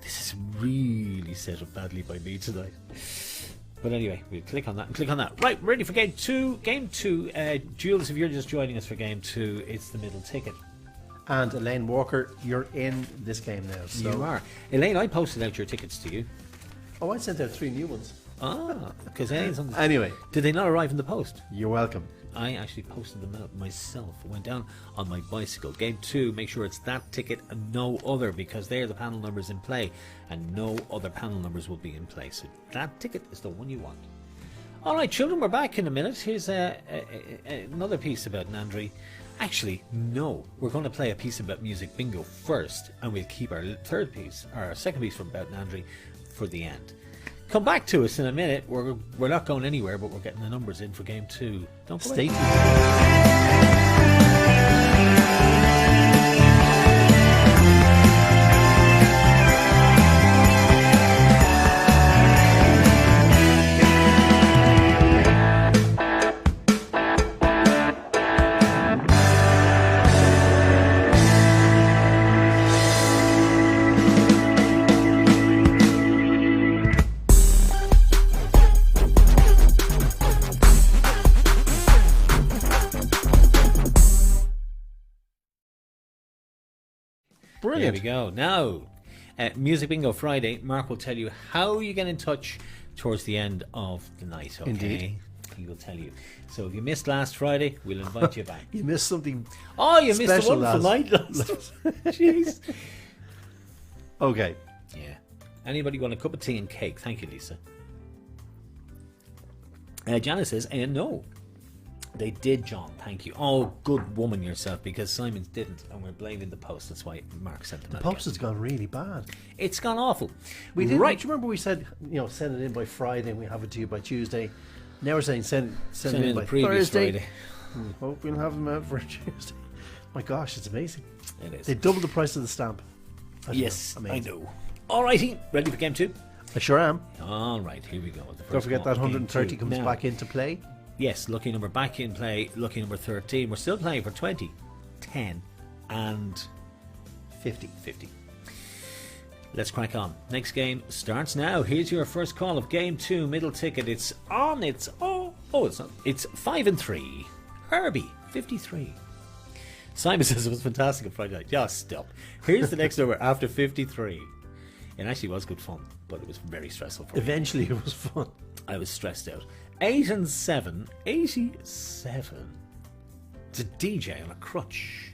This is really set up badly by me tonight. But anyway, we'll click on that and click on that. Right, ready for game 2. Game 2, Jules, if you're just joining us for game 2, it's the middle ticket. And Elaine Walker, you're in this game now. So. You are. Elaine, I posted out your tickets to you. Oh, I sent out 3 new ones. Because Elaine's on the... Anyway, Did they not arrive in the post? you're welcome. I actually posted them out myself. Went down on my bicycle. Game 2, make sure it's that ticket and no other, because they're the panel numbers in play, and no other panel numbers will be in play. So that ticket is the one you want. All right, children, we're back in a minute. Here's another piece about Nandri. Actually, no. We're going to play a piece about music bingo first, and we'll keep our third piece, or our second piece from About Nandri, for the end. Come back to us in a minute. We're not going anywhere, but we're getting the numbers in for game 2. Don't go Stay away. tuned. There Brilliant. we go. Now, Music Bingo Friday. Mark will tell you how you get in touch towards the end of the night. Okay? Indeed. He will tell you. So if you missed last Friday, we'll invite you back. You missed something. Oh, you missed the Special wonderful night last. Jeez. Okay. Yeah. Anybody want a cup of tea and cake? Thank you, Lisa. Janice says, no. They did, John. Thank you. Oh, good woman yourself, because Simon's didn't, and we're blaming the post. That's why Mark sent them The out post again. has gone really bad. It's gone awful. We did. Right. Do you remember we said, send it in by Friday and we have it to you by Tuesday? Now we're saying send it in the by previous Thursday. Friday. Hope we'll have them out for Tuesday. My gosh, it's amazing. It is. They doubled the price of the stamp. I don't Yes, know. I Amazing. know. Alrighty, ready for game 2? I sure am. All right, here we go. The Don't first forget call that of game 130 2. comes Now, back into play. Yes, lucky number back in play. Lucky number 13. We're still playing for 20, 10, and 50. 50. Let's crack on. Next game starts now. Here's your first call of game 2. Middle ticket. It's on. It's it's not. It's 5 and 3. Herbie 53. Simon says it was fantastic on Friday night. Just stop. Here's the next number after 53. It actually was good fun, but it was very stressful for me. Eventually it was fun. I was stressed out. 8 and 7. 87. It's a DJ on a crutch.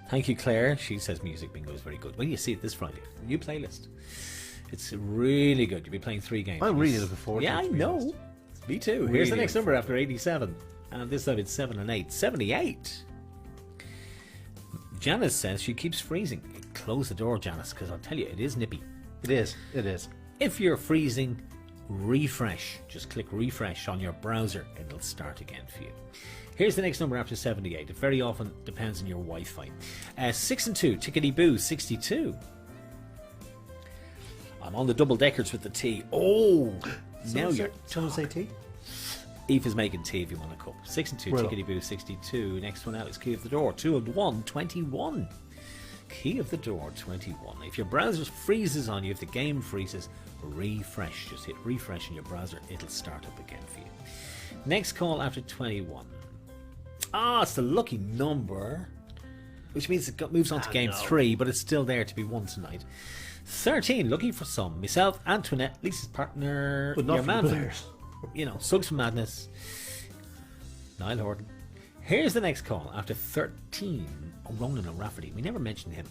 Thank you, Claire. She says music bingo is very good. Well, you see it this Friday. New playlist. It's really good. You'll be playing 3 games. I'm really looking forward to Yeah, it, I to be know. honest. Me too. Here's Really the next looking number after 87. And this time it's 7 and 8. 78. Janice says she keeps freezing. Close the door, Janice, because I'll tell you, it is nippy. It is. It is. If you're freezing, refresh. Just click refresh on your browser. It'll start again for you. Here's the next number after 78. It very often depends on your Wi-Fi. 6 and 2. Tickety boo 62. I'm on the double deckers with the tea. Oh, now you're. Someone say tea? Eve is making tea if you want a cup. 6 and 2. Well. Tickety boo 62. Next one out is Key of the Door. 2 and 1. 21. Key of the Door 21. If your browser freezes on you, if the game freezes, refresh. Just hit refresh in your browser. It'll start up again for you. Next call after 21. It's the lucky number, which means it moves on to game 3, but it's still there to be won tonight. 13, lucky for some. Myself, Antoinette, Lisa's partner, But not your for man the from, players. Sugs from Madness, Niall Horton. Here's the next call after 13. Ronan O'Rafferty. We never mentioned him.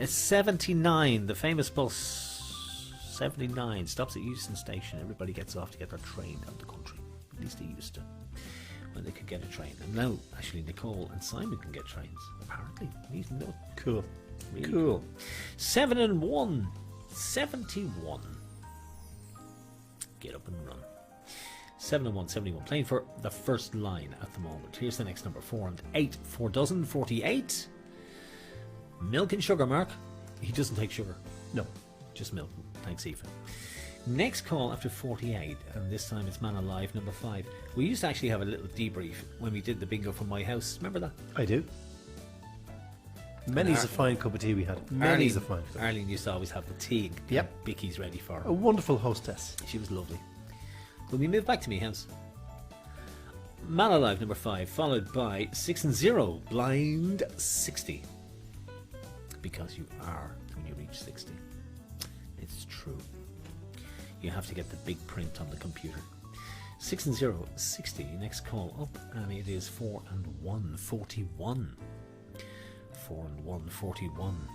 79, the famous bus 79 stops at Euston Station. Everybody gets off to get their train out of the country. At least they used to, when they could get a train. And now, actually, Nicole and Simon can get trains. Apparently, he's no Cool. really Cool. 7 and 1, 71. Get up and run. 7 and 1, 71. Playing for the first line at the moment. Here's the next number 4 and 8. 4 dozen, 48. Milk and sugar, Mark. He doesn't take sugar. No. Just milk. Thanks, Aoife. Next call after 48, and this time it's Man Alive, number 5. We used to actually have a little debrief when we did the bingo from my house. Remember that? I do. Many's a fine cup of tea we had. Many's a fine cup. Arlene used to always have the tea. And Yep. Bicky's ready for her. A wonderful hostess. She was lovely. When we moved back to my house, Man Alive, number 5, followed by 6 and 0, Blind 60. Because you are when you reach 60. It's true. You have to get the big print on the computer. 6 and 0, 60. Next call up, and it is 4 and 1, 41. 4 and 1, 41.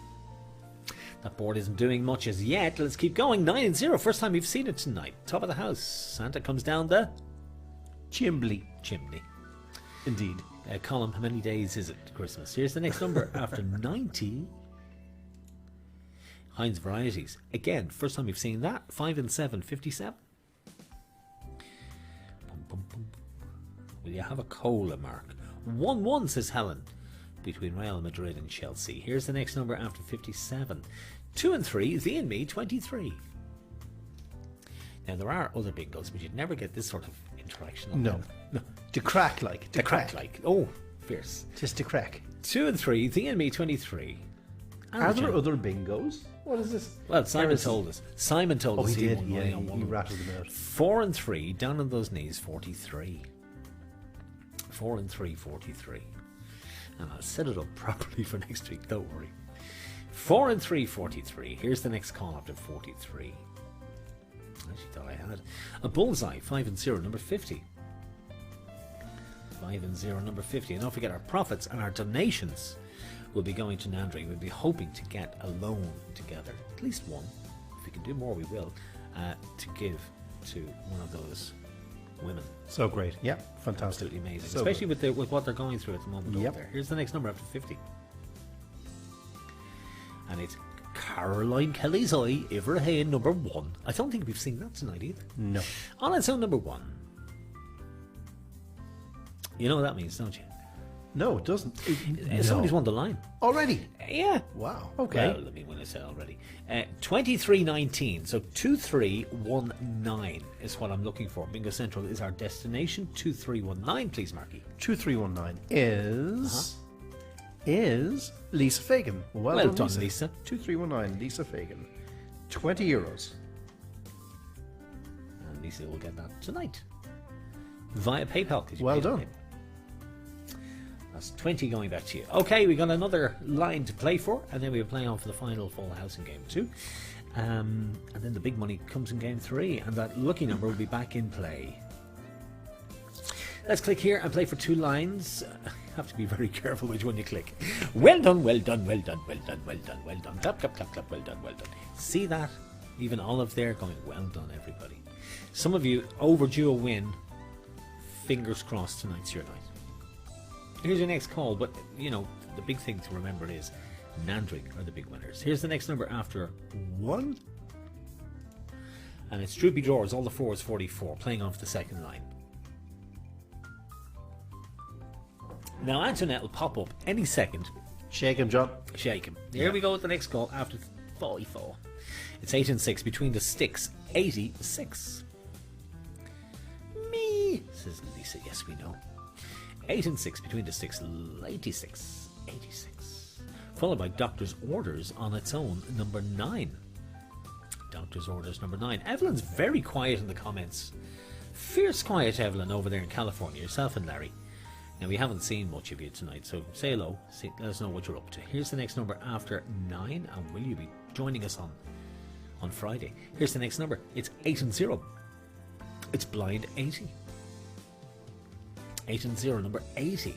That board isn't doing much as yet. Let's keep going. 9 and 0. First time we've seen it tonight. Top of the house. Santa comes down the Chimbley. chimney. Indeed. Column, how many days is it to Christmas? Here's the next number after 90. Heinz Varieties. Again, first time we've seen that. 5 and 7, 57. Bum, bum, bum. Will you have a cola, Mark? 1-1, says Helen, between Real Madrid and Chelsea. Here's the next number after 57. 2 and 3, thee and me, 23. Now, there are other bingos, but you'd never get this sort of interaction on No. them. No. To crack like. The crack like. Oh, fierce. Just to crack. 2 and 3, thee and me, 23. Are there other bingos? What is this? Well, Simon told us. Simon told us he did. won Yeah, money on one he of them. rattled them out. 4 and 3, down on those knees, 43. 4 and 3, 43. And I'll set it up properly for next week, don't worry. 4 and 3, 43. Here's the next call after 43. I actually thought I had a bullseye, 5 and 0, number 50. 5 and 0, number 50. And don't forget, our profits and our donations will be going to Nandri. We'll be hoping to get a loan together, at least one. If we can do more, we will, to give to one of those women. So great. Yeah, fantastic. Absolutely amazing. So Especially with what they're going through at the moment Yep. over there. Here's the next number after 50. And it's Caroline Kelly's Eye, Iverhain, number 1. I don't think we've seen that tonight either. No. On its own, number 1. You know what that means, don't you? No, it doesn't. Somebody's won the line. Already? Yeah. Wow. Okay. Well, let me win it already. 2319. So 2319 is what I'm looking for. Bingo Central is our destination. 2319, please, Marky. 2319 is Lisa Fagan. Well done, Lisa. 2319, Lisa Fagan. €20. And Lisa will get that tonight via PayPal. 'Cause you Well paid on done. PayPal. That's 20 going back to you. Okay, we got another line to play for, and then we're playing on for the final full house in game 2. And then the big money comes in game 3, and that lucky number will be back in play. Let's click here and play for 2 lines. Have to be very careful which one you click. Well done, well done, well done, well done, well done, well done. Clap, clap, clap, clap, well done, well done. See that? Even Olive there going, well done, everybody. Some of you overdue a win. Fingers crossed tonight's your night. Here's your next call, but you know, the big thing to remember is Nandri are the big winners. Here's the next number after 1. And it's Droopy Drawers, all the 4s, 44, playing on for the second line. Now Antoinette will pop up any second. Shake him, John. Shake him. Here we go with the next call after 44. It's 8 and 6 between the sticks. 86. Me, says Lisa. Yes, we know. 8 and 6 between the sticks. 86. 86. Followed by Doctor's Orders on its own, number 9. Doctor's Orders, number 9. Evelyn's very quiet in the comments. Fierce quiet, Evelyn, over there in California. Yourself and Larry. Now, we haven't seen much of you tonight, so say hello. Let us know what you're up to. Here's the next number after 9, and will you be joining us on Friday? Here's the next number. It's 8 and 0. It's Blind 80. 8 and 0, number 80.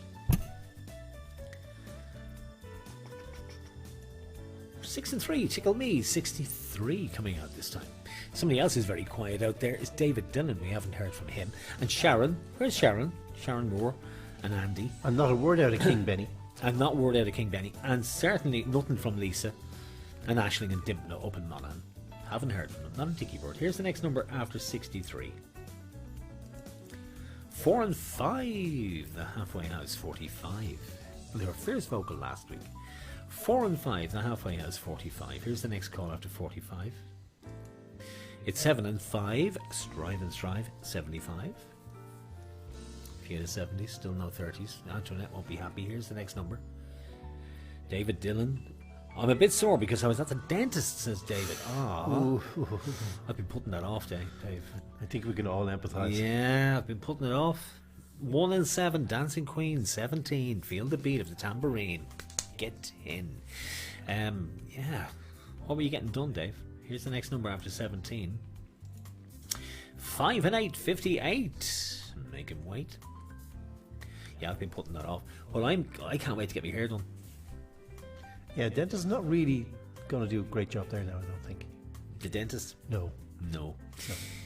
6 and 3, Tickle Me, 63 coming out this time. Somebody else is very quiet out there is David Dillon. We haven't heard from him. And Sharon, where's Sharon? Sharon Moore and Andy. And not a word out of King Benny. And not word out of King Benny. And certainly nothing from Lisa and Aisling and Dimpna up in Monaghan. Haven't heard from them. Not a tiki bird. Here's the next number after 63. 4 and 5. The halfway house, 45. They were fierce vocal last week. 4 and 5. The halfway house, 45. Here's the next call after 45. It's 7 and 5. Strive and Strive, 75. Few of the 70s, still no 30s. Antoinette won't be happy. Here's the next number. David Dillon. I'm a bit sore because I was at the dentist, says David. I've been putting that off, Dave. I think we can all empathise. Yeah, I've been putting it off. 1 and 7, Dancing Queen, 17. Feel the beat of the tambourine. Get in. Yeah. What were you getting done, Dave? Here's the next number after 17. 5 and 8, 58. Make him wait. Yeah, I've been putting that off. Well, I can't wait to get my hair done. Yeah, dentist's not really going to do a great job there now, I don't think. The dentist? No.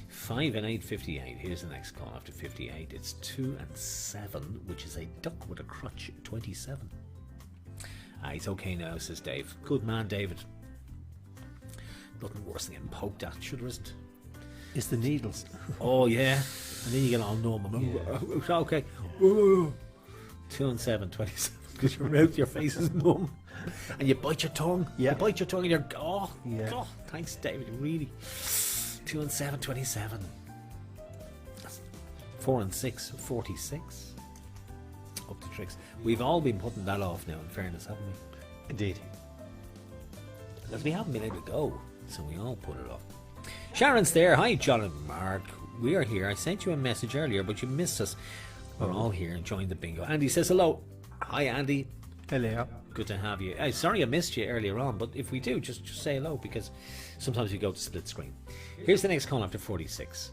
5 5 and 8, 58. Here's the next call after 58. It's 2 and 7, which is a duck with a crutch, 27. He's okay now, says Dave. Good man, David. Nothing worse than getting poked at, sure there isn't. It's the needles. Oh, yeah. And then you get all numb. Yeah. Okay. Yeah. 2 and 7, 27. Because your mouth, your face is numb. And you bite your tongue. Yeah. You bite your tongue and you're, Yeah. oh, thanks, David, really. 2 and 7, 27. That's 4 and 6, 46. Up to tricks. We've all been putting that off now, in fairness, haven't we? Indeed. Because we haven't been able to go, so we all put it off. Sharon's there. Hi, John and Mark. We are here. I sent you a message earlier, but you missed us. We're all here enjoying the bingo. Andy says hello. Hi, Andy. Hello. Good to have you. Sorry I missed you earlier on, but if we do, just say hello, because sometimes we go to split screen. Here's the next call after 46.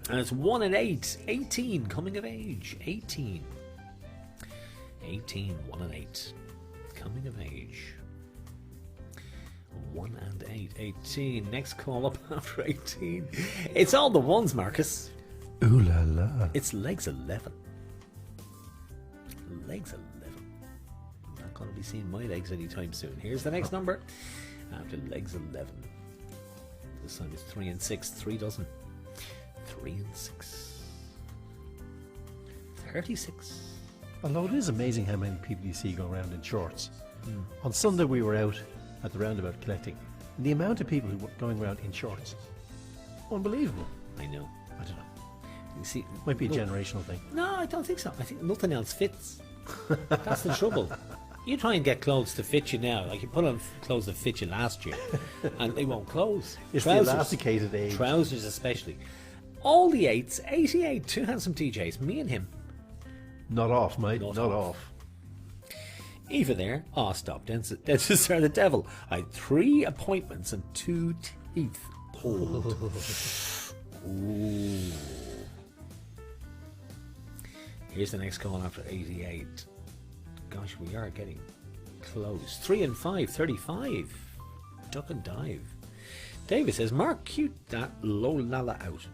And it's 1 and 8. 18, coming of age. 18. 18, 1 and 8. Coming of age. 1 and 8. 18. Next call up after 18. It's all the ones, Marcus. Ooh la la. It's legs 11. Legs 11. Not going to be seeing my legs anytime soon. Here's the next number. After legs 11. This time it's 3 and 6. 3 dozen. 3 and 6. 36. Although it is amazing how many people you see go around in shorts. On Sunday we were out at the roundabout collecting. And the amount of people who were going around in shorts. Unbelievable. I know. I don't know. You see, Might be a look, generational thing. No, I don't think so. I think nothing else fits. That's the trouble. You try and get clothes to fit you now. Like you put on clothes that fit you last year, and they won't close. It's Trousers, the elasticated age. trousers especially. All the 8s, 88, 2 handsome TJs, me and him. Not off, mate. Not Not off. off. Eva there. Oh, stop. Dentists are the devil. I had 3 appointments and 2 teeth pulled. Ooh. Here's the next call after 88. Gosh, we are getting close. 3 and 5, 35. Duck and dive. David says, Mark, cute that low lala out.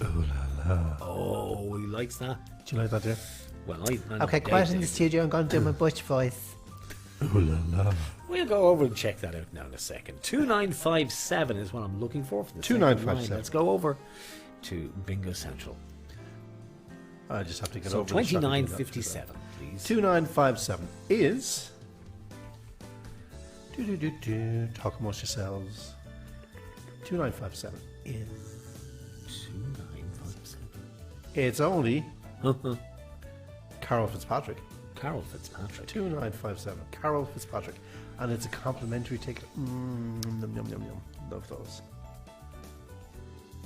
Ooh la la. Oh, he likes that. Do you like that, dear? Well, I Okay, quiet in the studio. I'm going to do my butch voice. Ooh la la. We'll go over and check that out now in a second. 2957 is what I'm looking for the second 2957. line. Let's go over to Bingo Central. I just have to get So over the shock of doing that. 2957, please. 2957 is. Talk amongst yourselves. 2957 is. 2957. It's only Carol Fitzpatrick. Carol Fitzpatrick. 2957. Carol Fitzpatrick. And it's a complimentary ticket. Yum, yum, yum, yum. Love those.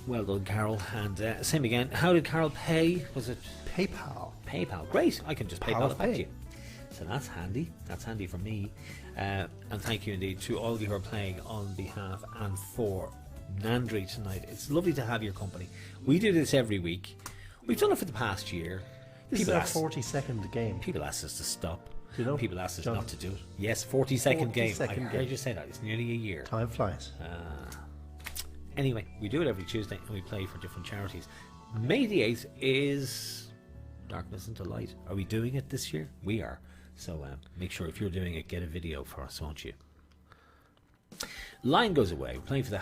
Well done, Carol. And same again. How did Carol pay? Was it PayPal. PayPal? Great. I can just Power PayPal of it back to pay. you. So that's handy. That's handy for me. And thank you indeed to all of you who are playing on behalf and for Nandri tonight. It's lovely to have your company. We do this every week. We've done it for the past year. This is our 42nd game. People ask us to stop. Do you know, People ask us John? not to do it. Yes, 42nd game. 42nd I heard game. you say that. It's nearly a year. Time flies. Anyway, we do it every Tuesday and we play for different charities. May the 8th is Darkness into Light. Are we doing it this year? We are. So make sure if you're doing it, get a video for us, won't you? Line goes away. We're playing for the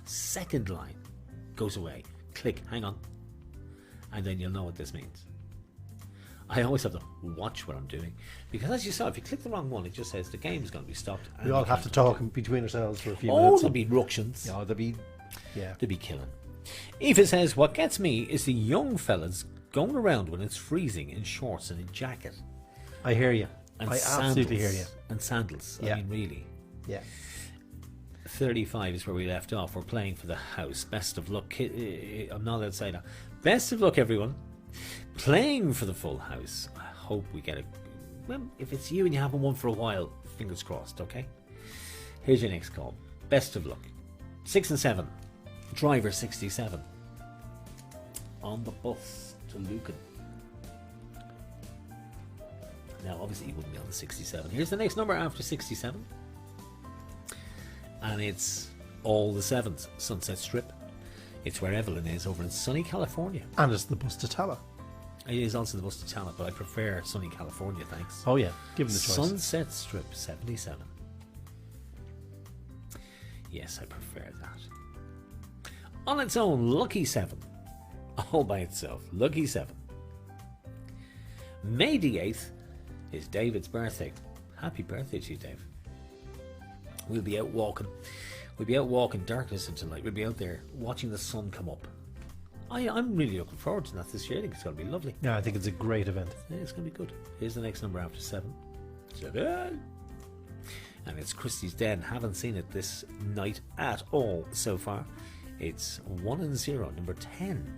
second line. Goes away. Click. Hang on. And then you'll know what this means. I always have to watch what I'm doing. Because as you saw, if you click the wrong one, it just says the game is going to be stopped. We all have to talk between ourselves for a few Oh, minutes. there'll be ructions. Yeah, there'll be. Yeah. To be killing. Eva says, what gets me is the young fellas going around when it's freezing in shorts and a jacket. I hear you. And I sandals, absolutely hear you. And sandals. Yeah. I mean, really. Yeah. 35 is where we left off. We're playing for the house. Best of luck. I'm not allowed to say that. Best of luck, everyone. Playing for the full house. I hope we get it. Well, if it's you and you haven't won for a while, fingers crossed, okay? Here's your next call. Best of luck. 6 and 7. Driver 67. On the bus to Lucan. Now, obviously, he wouldn't be on the 67. Here's the next number after 67. And it's all the 7s. Sunset Strip. It's where Evelyn is over in sunny California. And it's the bus to Tala. It is also the bus to Talent, but I prefer sunny California, thanks. Oh yeah, give him the choice. Sunset Strip 77. Yes, I prefer that. On its own, Lucky 7. All by itself. Lucky 7. May the 8th is David's birthday. Happy birthday to you, Dave. We'll be out walking. We'll be out walking darkness into light. We'll be out there watching the sun come up. I'm really looking forward to that this year. I think it's going to be lovely. Yeah, I think it's a great event. Yeah, it's going to be good. Here's the next number after 7. 7. And it's Christie's Den. Haven't seen it this night at all so far. It's 1 and 0, number 10.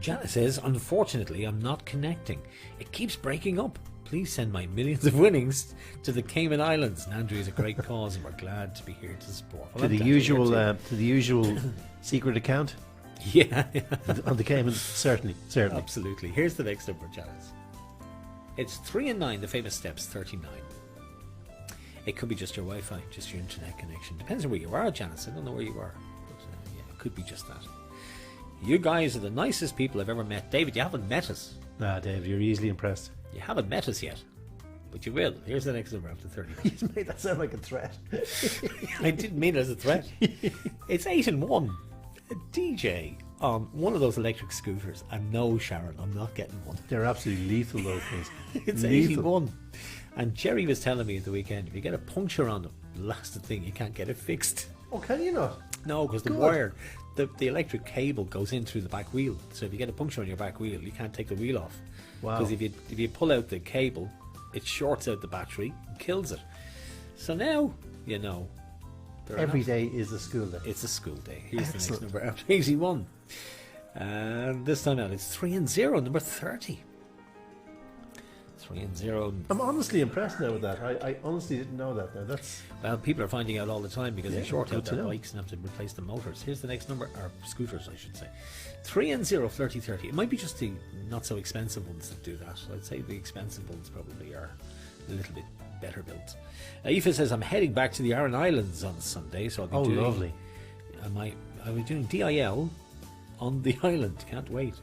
Janet says, unfortunately, I'm not connecting. It keeps breaking up. Please send my millions of winnings to the Cayman Islands. Nandri is a great cause, and we're glad to be here to support. Well, to the usual secret account. Yeah, on the Cayman, certainly. Absolutely. Here's the next number, Janice. It's 3 and 9, the famous steps, 39. It could be just your Wi-Fi, just your internet connection. Depends on where you are, Janice. I don't know where you are. But, yeah, it could be just that. You guys are the nicest people I've ever met. David, you haven't met us. Nah, David, you're easily impressed. You haven't met us yet, but you will. Here's the next number after 30. You made that sound like a threat. I didn't mean it as a threat. It's 8 and 1. A DJ on one of those electric scooters. And no, Sharon, I'm not getting one. They're absolutely lethal, those things. It's lethal. 81. And Jerry was telling me at the weekend, if you get a puncture on them, that's the thing, you can't get it fixed. Oh, can you not? No, because the wire, the electric cable goes in through the back wheel. So if you get a puncture on your back wheel, you can't take the wheel off. Wow. Because if you pull out the cable, it shorts out the battery and kills it. So now, you know. Every day is a school day. It's a school day. Here's the next number after 81. And this time out, it's 3 and 0, number 30. 3 and 0. I'm honestly impressed now with that. I honestly didn't know that now. Well, people are finding out all the time because they short out good to their know. bikes and have to replace the motors. Here's the next number, or scooters, I should say. 3 and 0, 30, 30. It might be just the not so expensive ones that do that. I'd say the expensive ones probably are a little bit better built. Aoife says, I'm heading back to the Aran Islands on Sunday, so I'll be doing... lovely. I'll be doing DIL on the island. Can't wait.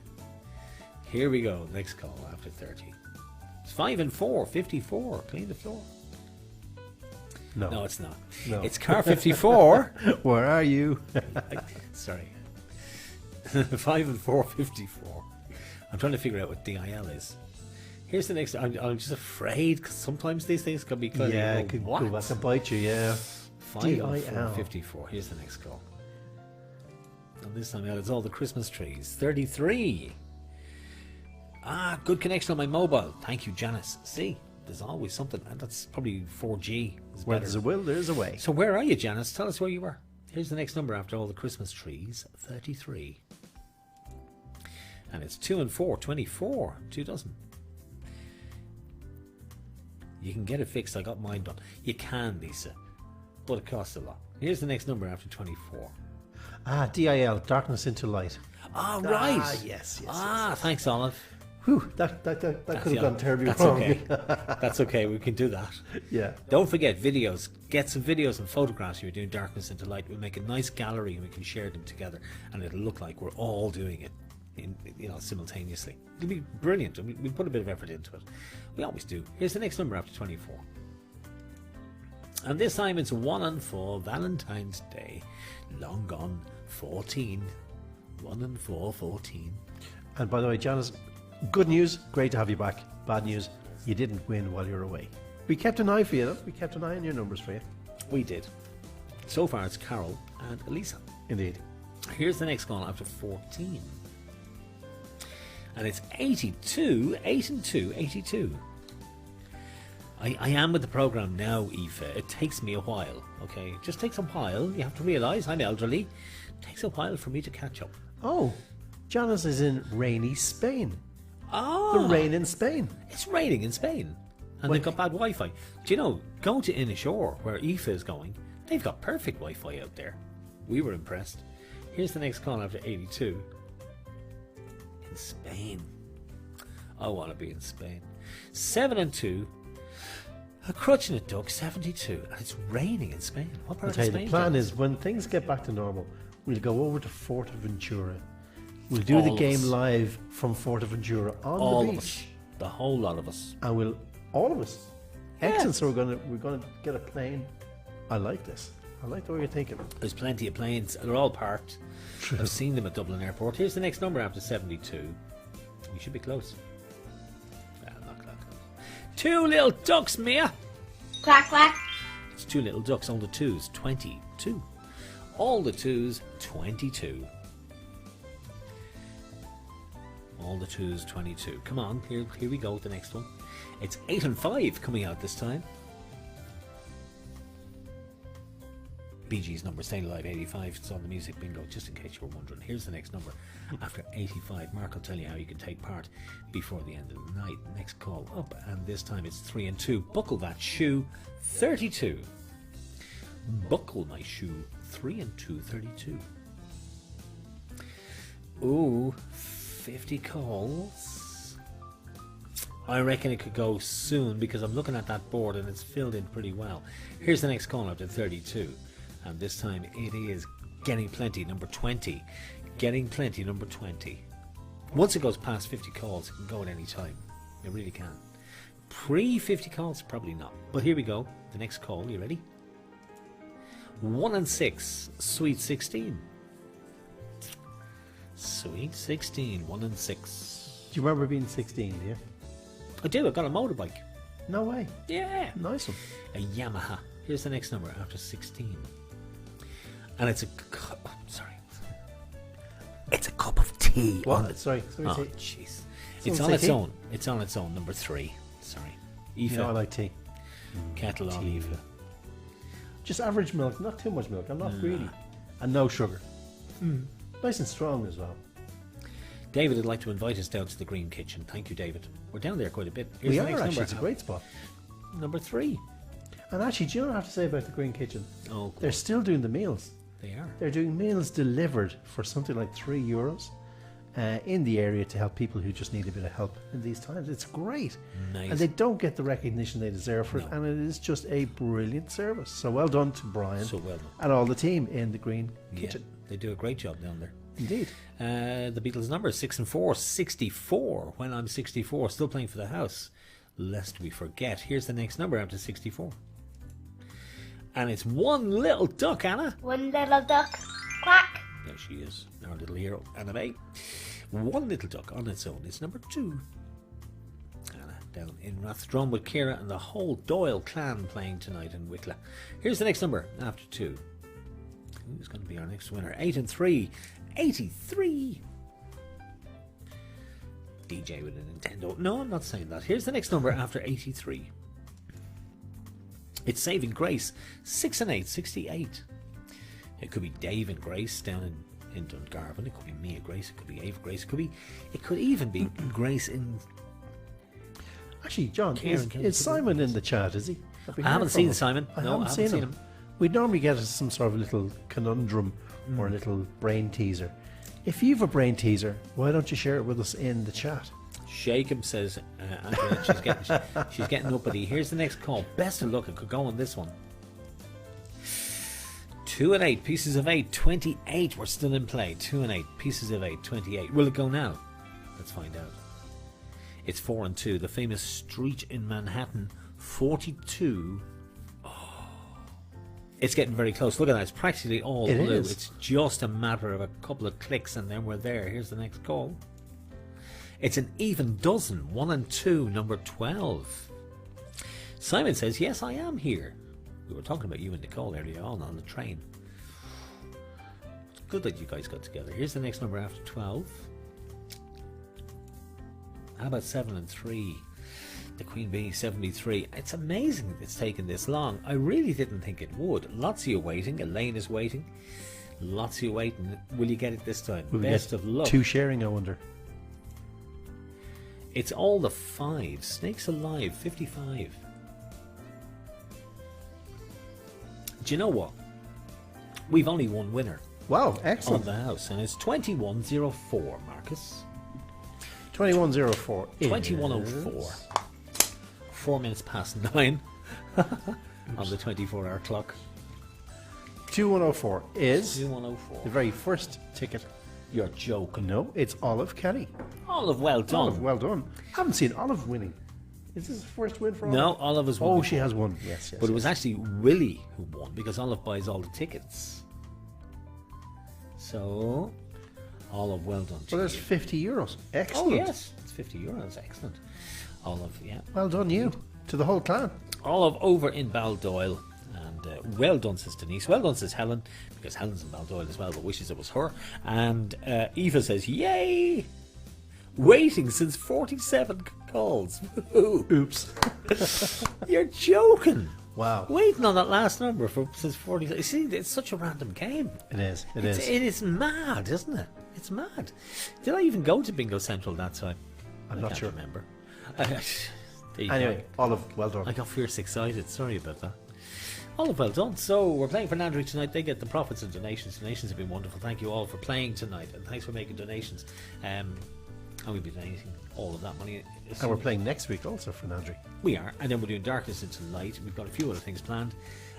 Here we go. Next call after 30. It's 5 and 4, 54. Clean the floor. No, it's not. No. It's car 54. Where are you? Sorry. 5 and 4, 54. I'm trying to figure out what DIL is. Here's the next. I'm just afraid because sometimes these things can be kind Yeah, of. it could go back and bite you, yeah. 5 and 4, 54. Here's the next call. And this time out, it's all the Christmas trees. 33. Good connection on my mobile. Thank you, Janice. See, there's always something. And that's probably 4G. Where there's a will, there's a way. So where are you, Janice? Tell us where you are. Here's the next number after all the Christmas trees. 33. And it's 2 and 4, 24. 2 dozen. You can get it fixed. I got mine done. You can, Lisa. But it costs a lot. Here's the next number after 24. DIL, darkness into light. Right. Yes. Thanks, Olive. Whew, that could have gone terribly That's wrong. okay. That's okay. We can do that. Yeah. Don't forget videos. Get some videos and photographs. You're doing darkness into light. We'll make a nice gallery and we can share them together, and it'll look like we're all doing it, simultaneously. It'll be brilliant. And we'll put a bit of effort into it. We always do. Here's the next number after 24. And this time it's 1 and 4, Valentine's Day. Long gone, 14. 1 and 4, 14. And by the way, Janice, good news, great to have you back. Bad news, you didn't win while you were away. We kept an eye for you, though. We kept an eye on your numbers for you. We did. So far it's Carol and Elisa. Indeed. Here's the next call after 14. And it's 82, 8 and 2, 82. I am with the programme now, Aoife. It takes me a while, okay? It just takes a while. You have to realise I'm elderly. It takes a while for me to catch up. Oh, Janice is in rainy Spain. Oh, The rain in Spain. it's raining in Spain. And they've got bad Wi-Fi. Do you know, go to Inishore, where Aoife is going, they've got perfect Wi-Fi out there. We were impressed. Here's the next call after 82. In Spain. I want to be in Spain. 7 and 2. A crutch and a duck, 72. And it's raining in Spain. What I'll part tell of you, Spain? the plan John? is when things get back to normal, we'll go over to Fuerteventura. We'll do All the of game us. live from Fuerteventura on all the of beach. us. The whole lot of us. And we'll, all of us. Yeah. Excellent. So we're gonna get a plane. I like this. I like the way you're thinking. There's plenty of planes. They're all parked. I've seen them at Dublin Airport. Here's the next number after 72. We should be close. Not close. Two little ducks, Mia. Quack, quack. It's two little ducks. All the twos, 22. All the twos, 22. All the twos, 22. Come on, here we go with the next one. It's 8 and 5 coming out this time. BG's number, staying alive, 85. It's on the music bingo, just in case you were wondering. Here's the next number after 85. Mark will tell you how you can take part before the end of the night. Next call up, and this time it's 3 and 2. Buckle that shoe, 32. Buckle my shoe, 3 and 2, 32. Ooh, 50 calls. I reckon it could go soon because I'm looking at that board and it's filled in pretty well. Here's the next call up to 32. And this time it is Getting Plenty, number 20. Getting Plenty, number 20. Once it goes past 50 calls, it can go at any time. It really can. Pre 50 calls, probably not. But here we go. The next call, you ready? 1 and 6, Sweet 16. Sweet 16, 1 and 6. Do you remember being 16? Do you? I do, I got a motorbike. No way. Yeah. Nice one. A Yamaha. Here's the next number after 16. And it's a sorry. It's a cup of tea. What? Sorry. Oh, say- jeez. Someone It's on say its tea? own. It's on its own. Number 3. Sorry. Aoife. You know, I like tea. Kettle on tea. Aoife. Just average milk, not too much milk. I'm not greedy. And no sugar. Nice and strong as well. David would like to invite us down to the Green Kitchen. Thank you, David. We're down there quite a bit. Here's We the are next actually. number. It's a great spot. Number 3. And actually, do you know what I have to say about the Green Kitchen? Oh, go They're on. still doing the meals. They are. They're doing meals delivered for something like €3 in the area to help people who just need a bit of help in these times. It's great. Nice. And they don't get the recognition they deserve for it. No. And it is just a brilliant service. So well done to Brian So well done. and all the team in the Green Yeah, Kitchen. they do a great job down there. Indeed. The Beatles number 6 and 4, 64. When I'm 64, still playing for the house. Lest we forget. Here's the next number after 64. And it's One Little Duck, Anna. One little duck. Quack. There she is, our little hero, Anna May. One Little Duck on its own is number 2. Anna down in Rathdrum with Ciara and the whole Doyle clan playing tonight in Wicklow. Here's the next number after 2. Who's going to be our next winner? 8 and 3. 83. DJ with a Nintendo. No, I'm not saying that. Here's the next number after 83. It's Saving Grace. 6 and 8. 68. It could be Dave and Grace down in Dungarvan. It could be Mia Grace. It could be Ava Grace. It could even be Grace in. Actually, John, Kieran is Kelly. Simon in the chat, is he? Have we I heard haven't from seen him? Simon. I No, haven't I haven't seen seen him. him. We'd normally get some sort of little conundrum or a little brain teaser. If you have a brain teaser, why don't you share it with us in the chat? Shake him, says Andrea. She's getting uppity. Here's the next call. Best of luck. It could go on this one. 2 and 8. Pieces of 8. 28. We're still in play. 2 and 8. Pieces of 8. 28. Will it go now? Let's find out. It's 4 and 2. The famous street in Manhattan. 42. It's getting very close. Look at that. It's practically all It blue. is. It's just a matter of a couple of clicks and then we're there. Here's the next call. It's an even dozen. 1 and 2, number 12. Simon says, yes, I am here. We were talking about you and Nicole earlier on the train. It's good that you guys got together. Here's the next number after 12. How about 7 and 3? The Queen Bee, 73. It's amazing that it's taken this long. I really didn't think it would. Lots of you waiting. Elaine is waiting. Lots of you waiting. Will you get it this time? Will we Best get of luck. 2 sharing, I wonder. It's all the 5. Snakes Alive, 55. Do you know what? We've only one winner Wow, on excellent. the house, and it's 2104, Marcus. 2104. 2104. 4 minutes past 9. on the 24-hour clock. 2104 is 2104. the very first ticket. You're joking. No, it's Olive Kelly. Olive, well done. Olive, well done. Haven't seen Olive winning. Is this the first win for Olive? No, Olive has won. Oh, before. she has won. Yes, yes. But it was actually Willie who won because Olive buys all the tickets. So, Olive, well done. Well, there's €50. Excellent. Oh, yes. It's €50. Excellent. Olive, yeah. Well done, you. To the whole clan. Olive over in Baldoyle. And well done, says Denise. Well done, says Helen, because Helen's in Baldoyle as well, but wishes it was her. And Eva says, yay! Waiting since 47 calls. Oops. You're joking. Wow. Waiting on that last number since 40. See, it's such a random game. It is. It It is. is mad, isn't it? It's mad. Did I even go to Bingo Central that time? I'm not sure. Remember. There you Anyway, Olive, well go. I done. got fierce excited. Sorry about that. Olive, well done. So we're playing for Nandri tonight. They get the profits and donations. Donations have been wonderful. Thank you all for playing tonight, and thanks for making donations. And we'll be donating all of that money. And we're playing next week also for Nandri. We are, and then we're doing Darkness into Light. We've got a few other things planned,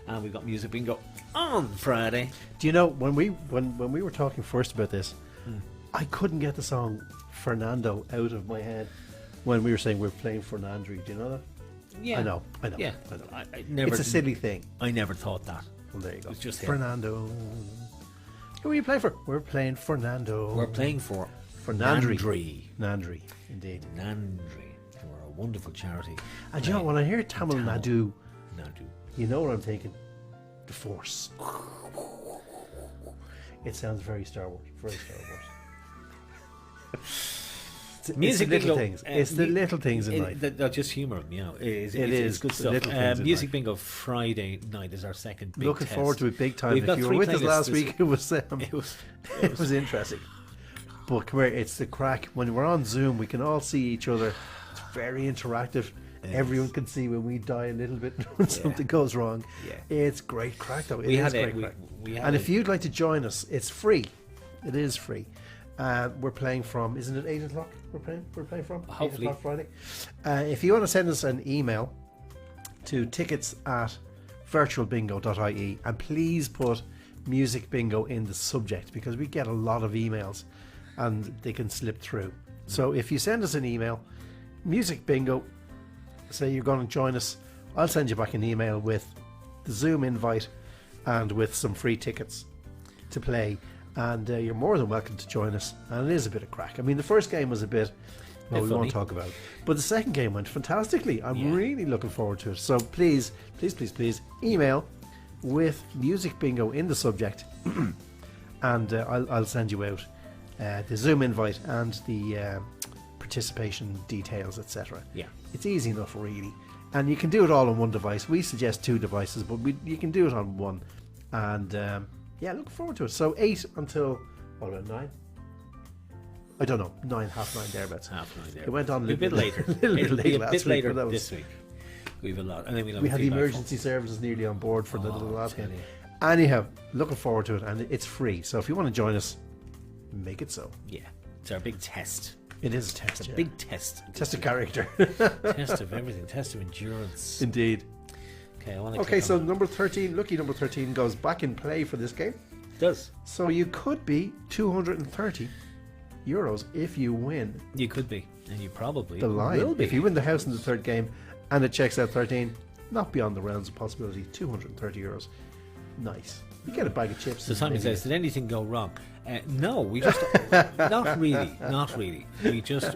and we've got music bingo on Friday. Do you know when we were talking first about this, I couldn't get the song Fernando out of my head when we were saying we're playing for Nandri. Do you know that? Yeah, I know. Yeah, I know. I never. It's a silly thing. I never thought that. Well, there you go. It's just him. Fernando. Who are you playing for? We're playing Fernando. We're playing for Nandri. Nandri, indeed. Nandri, who are a wonderful charity. And you know, when I hear Tamil Nadu, Nadu. you know what I'm thinking? The Force. It sounds very Star Wars. Very Star Wars. It's the little things. It's the little things in life. They're just humour, you know. It's good the stuff. little things in Music life. bingo Friday night is our second big Looking test. forward to it big time. We've If got you were three with us playlists last this week, it was It was interesting. But come here, it's the crack. When we're on Zoom, we can all see each other. It's very interactive. Everyone can see when we die a little bit when something goes wrong. Yeah. It's great crack though. We had great a- crack. we had And a- if you'd like to join us, it's free. It is free. We're playing from, isn't it 8 o'clock? We're playing from Hopefully. 8 o'clock Friday. If you want to send us an email to tickets@virtualbingo.ie, and please put music bingo in the subject, because we get a lot of emails and they can slip through. So if you send us an email, music bingo, say you're going to join us, I'll send you back an email with the Zoom invite and with some free tickets to play. And you're more than welcome to join us. And it is a bit of crack. I mean, the first game was a bit, well, we funny. won't talk about it. But the second game went fantastically. I'm Yeah. really looking forward to it. So please email with music bingo in the subject, and I'll send you out the Zoom invite and the participation details, etc. Yeah. It's easy enough, really. And you can do it all on one device. We suggest 2 devices, but you can do it on one. And yeah, looking forward to it. So 8 until, what about 9? I don't know, 9, half 9 thereabouts. Half an idea. It went on a a bit later. little It'll bit be late a last bit week, later but that was- this week. We've a lot, and then we'll have We a had the feedback emergency services nearly on board for the Oh, last tell game. you. Anyhow, looking forward to it, and it's free. So if you want to join us, make it so. from- Yeah, it's our big test. It is a test. It's a yeah. big test. test of character. Test of everything. Test of endurance. Indeed. Okay, I want to. Okay, so number 13, lucky number 13 goes back in play for this game. does So you could be €230 if you win you could be, and you probably the line. will be. If you win the house in the third game and it checks out 13, not beyond the realms of possibility, €230. Nice. You get a bag of chips. So and Simon maybe says, did anything go wrong? No, we just not really.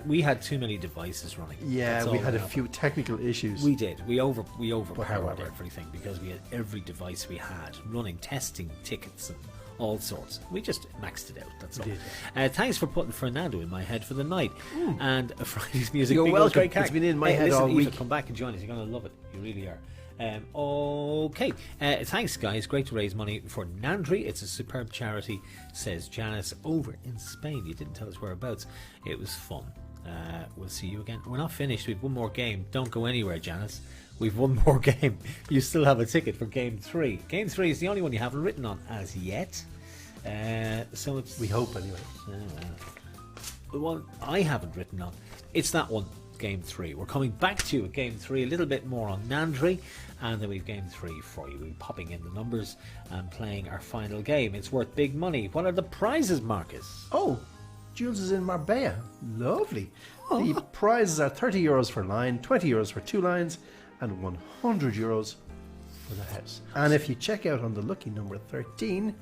We had too many devices running. yeah, That's we all had a that happened. few technical issues. We did. We overpowered however. everything because we had every device we had running, testing tickets and all sorts. We just maxed it out. That's all. Thanks for putting Fernando in my head for the night and Friday's music. You're bingo welcome. great crack. It's been in my head listen, all Eva, week. come back and join us. You're going to love it. You really are. Okay. Thanks, guys. Great to raise money for Nandri. It's a superb charity, says Janice over in Spain. You didn't tell us whereabouts. It was fun. We'll see you again. We're not finished. We've one more game. Don't go anywhere, Janice. We've one more game. You still have a ticket for game 3. Game 3 is the only one you haven't written on as yet. So it's We hope, anyway. the one I haven't written on. It's that one. Game 3. We're coming back to you at Game 3, a little bit more on Nandri, and then we've Game 3 for you. We'll be popping in the numbers and playing our final game. It's worth big money. What are the prizes, Marcus? Oh, Jules is in Marbella. Lovely. The prizes are €30 for a line, €20 for 2 lines, and €100 for the house. And if you check out on the lucky number 13,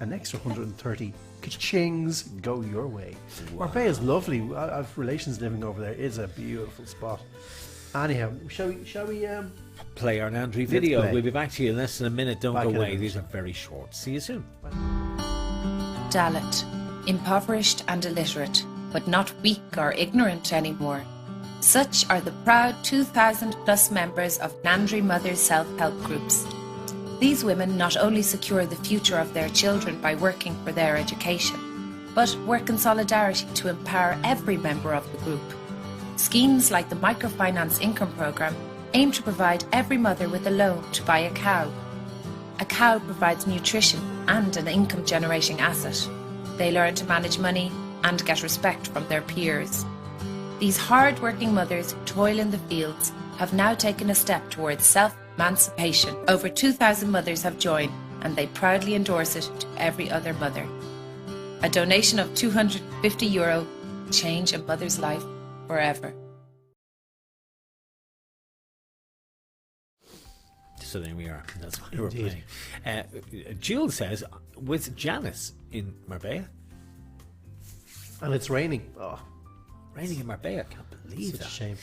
an extra 130 ka-chings go your way. Wow. Marbella is lovely. I've relations living over there. It's a beautiful spot. Anyhow, shall we play our Nandri video? Play. We'll be back to you in less than a minute. Don't go away. These are very short. See you soon. Dalit, impoverished and illiterate, but not weak or ignorant anymore. Such are the proud 2,000 plus members of Nandri Mothers self-help groups. These women not only secure the future of their children by working for their education, but work in solidarity to empower every member of the group. Schemes like the Microfinance Income Programme aim to provide every mother with a loan to buy a cow. A cow provides nutrition and an income-generating asset. They learn to manage money and get respect from their peers. These hard-working mothers who toil in the fields have now taken a step towards self-emancipation. Over 2,000 mothers have joined, and they proudly endorse it to every other mother. A donation of €250 change a mother's life forever. So there we are. That's why we're playing. Jules says, with Janice in Marbella. And it's raining. Oh, raining in Marbella. I can't believe such that. a shame.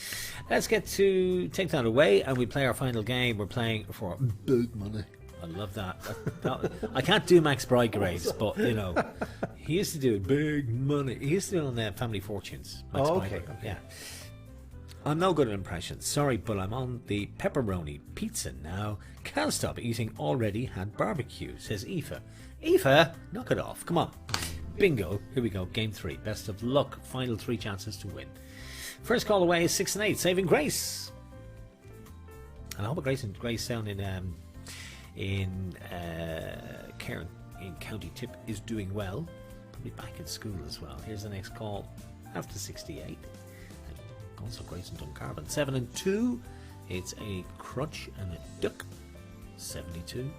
Let's get to take that away, and we play our final game. We're playing for big money. I love that. I can't do Max Bridegrades, but you know, he used to do big money. He used to do it on Family Fortunes. Max okay. Yeah. I'm no good at impressions. Sorry, but I'm on the pepperoni pizza now. Can't stop eating already had barbecue, says Aoife. Aoife, knock it off. Come on. Bingo. Here we go. Game 3. Best of luck. Final 3 chances to win. First call away is 6 and 8. Saving Grace. And I hope Grace down in Cairn in County Tip is doing well. Probably back in school as well. Here's the next call after 68. Also Grace and Duncarvin. 7 and 2. It's a crutch and a duck. 72.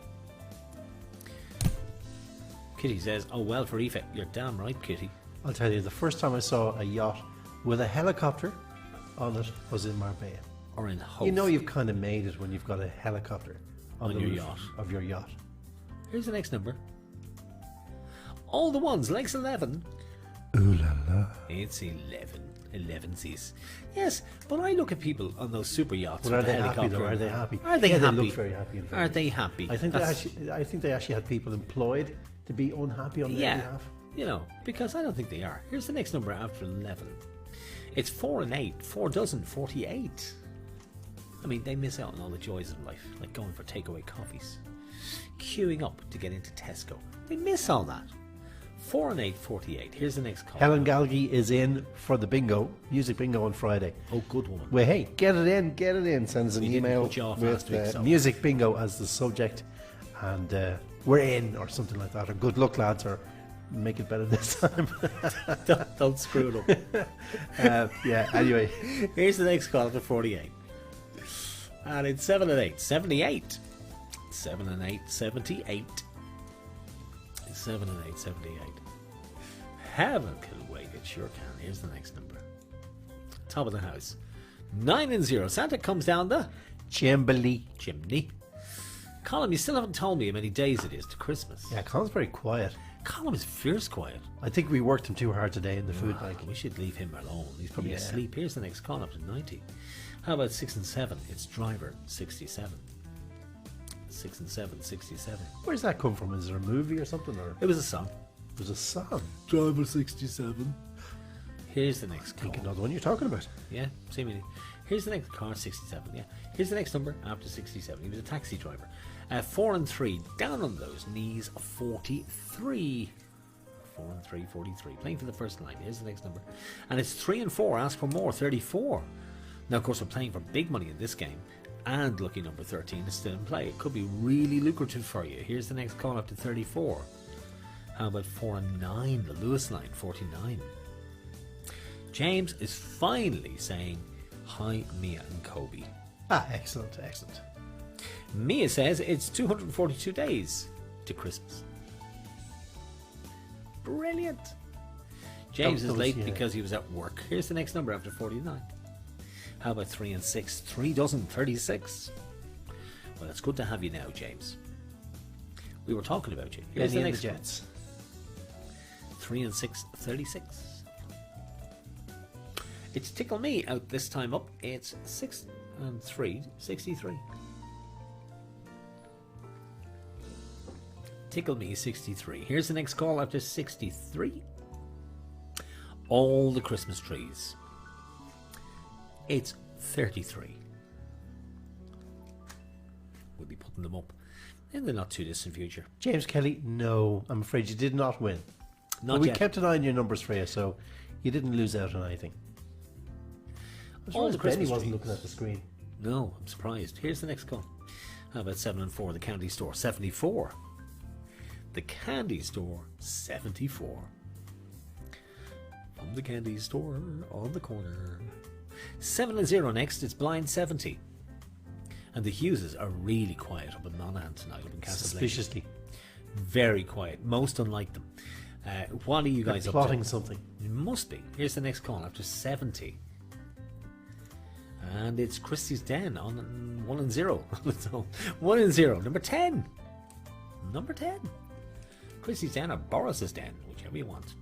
Kitty says, oh well for Aoife. You're damn right, Kitty. I'll tell you, the first time I saw a yacht with a helicopter on it was in Marbella. Or in Hove. You know you've kind of made it when you've got a helicopter on the your roof yacht. of your yacht. Here's the next number. All the ones, legs 11. Ooh la la. It's 11. 11sies. Yes, but I look at people on those super yachts. But are with the they happy helicopter. though? Are they happy? Are they yeah, happy? They look very happy. Are they happy? I think they actually had people employed to be unhappy on their behalf. You know, because I don't think they are. Here's the next number after 11. It's 4 and 8. 4 dozen, 48. I mean, they miss out on all the joys of life, like going for takeaway coffees, queuing up to get into Tesco. They miss all that. 4 and 8, 48. Here's the next call. Helen Galgi is in for the bingo, music bingo on Friday. Oh, good woman. Well, hey, get it in. Send us an email put you off with last week, so. music bingo as the subject, and we're in, or something like that. Or good luck, lads, or make it better this time. don't screw it up. Yeah, anyway. Here's the next call for 48. And it's 7 and 8. 78. 7 and 8, 78. 7 and 8, 78. Heaven can wait, it sure can. Here's the next number. Top of the house. 9 and 0. Santa comes down the Chimney. Colin, you still haven't told me how many days it is to Christmas. Yeah, Colin's very quiet. Colin is fierce quiet. I think we worked him too hard today in the food bank. We should leave him alone. He's probably asleep. Here's the next call up to 90. How about 6 and 7? It's Driver 67. 6 and 7, 67. Where's that come from? Is there a movie or something? Or It was a song. it was a song? Driver 67. Here's the next I call. think I know the one you're talking about. Yeah, seemingly. Here's the next car, 67. Yeah. Here's the next number after 67. He was a taxi driver. 4 and 3. Down on those knees, 43. 4 and 3, 43. Playing for the first line. Here's the next number. And it's 3 and 4. Ask for more, 34. Now, of course, we're playing for big money in this game. And lucky number 13 is still in play. It could be really lucrative for you. Here's the next call up to 34. How about 4 and 9? The Lewis line, 49. James is finally saying Hi, Mia and Kobe. Ah, excellent, excellent. Mia says it's 242 days to Christmas. Brilliant. James That is was- late yeah. because he was at work. Here's the next number after 49. How about 3 and 6? 3 dozen 36. Well, it's good to have you now, James. We were talking about you. Here's Benny the and next the one. Jets. 3 and 6, 36. It's Tickle Me out this time up. It's 6 and 3, 63. Tickle Me 63. Here's the next call after 63. All the Christmas trees. It's 33. We'll be putting them up in the not too distant future. James Kelly, no, I'm afraid you did not win. Not But we yet. kept an eye on your numbers for you, so you didn't lose out on anything. All the Benny Christmas wasn't trees. looking at the screen. No, I'm surprised. Here's the next call. How about 7 and 4, the candy store? 74. The candy store, 74. From the candy store on the corner. 7 and 0 next, it's blind 70. And the Hugheses are really quiet up in Monaghan tonight, up in Casablanca. Suspiciously. Very quiet, most unlike them. What are you They're guys up plotting to? something. It must be. Here's the next call after 70. And it's Christie's Den on 1 and 0. So 1 and 0. Number 10. Number 10. Christie's Den or Boris's Den, whichever you want.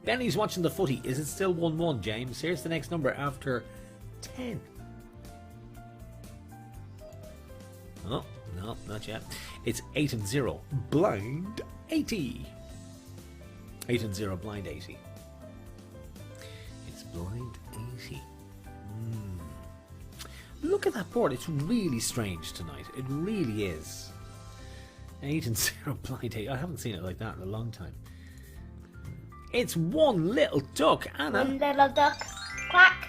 Benny's watching the footy. Is it still 1-1, James? Here's the next number after 10. Oh, no, not yet. It's 8 and 0. Blind 80. 8 and 0, blind 80. It's blind 80. Look at that board. It's really strange tonight. It really is. 8 and 0, blind 80. I haven't seen it like that in a long time. It's one little duck, Anna. One little duck, quack.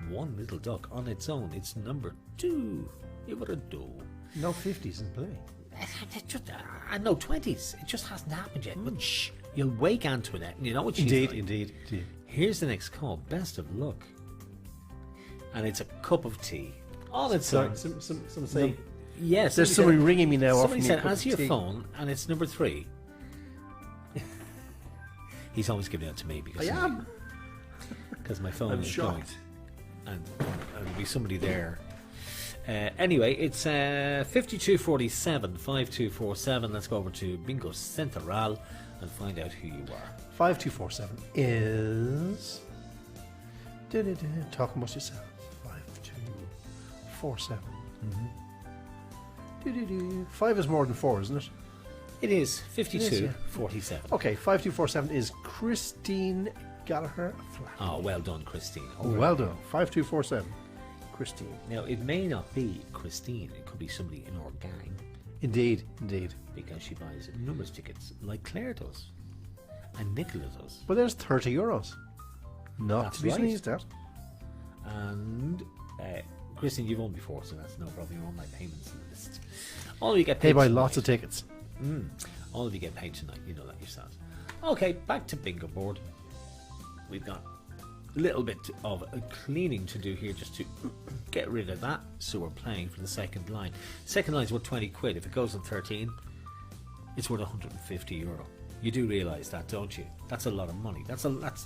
One little duck on its own. It's number 2. Give it a do. No 50s in play. I know 20s. It just hasn't happened yet. But shh, you'll wake Antoinette, and you know what she's Indeed, like. indeed. Here's the next call. Best of luck. And it's a cup of tea. On its Sorry, own. some say. Yes. There's somebody ringing me now. Somebody offering me a said, cup answer of your tea." phone, and it's number 3. He's always giving it to me because I am. because my phone I'm is shocked. going, and there'll be somebody there. Anyway, it's 5247 5247. Let's go over to Bingo Central and find out who you are. 5247 is. Talk amongst yourselves. 5247. 5 is more than 4, isn't it? It is 52 yeah. 47. Okay, 5247 is Christine Gallagher. Oh, well done, Christine. Oh, well done. 5247. Christine. Now, it may not be Christine. It could be somebody in our gang Indeed, indeed. because she buys numbers tickets like Claire does and Nicola does. But there's €30. Not That's to be right. sneezed at. And Christine, you've won before, so that's no problem. You're on my payments list. All of you get They paid buy tonight. lots of tickets. All of you get paid tonight. You know that yourselves. Okay, back to bingo board. We've got a little bit of a cleaning to do here just to get rid of that. So we're playing for the second line. Second line's worth 20 quid. If it goes on 13, it's worth €150. You do realise that, don't you? That's a lot of money. That's a lot.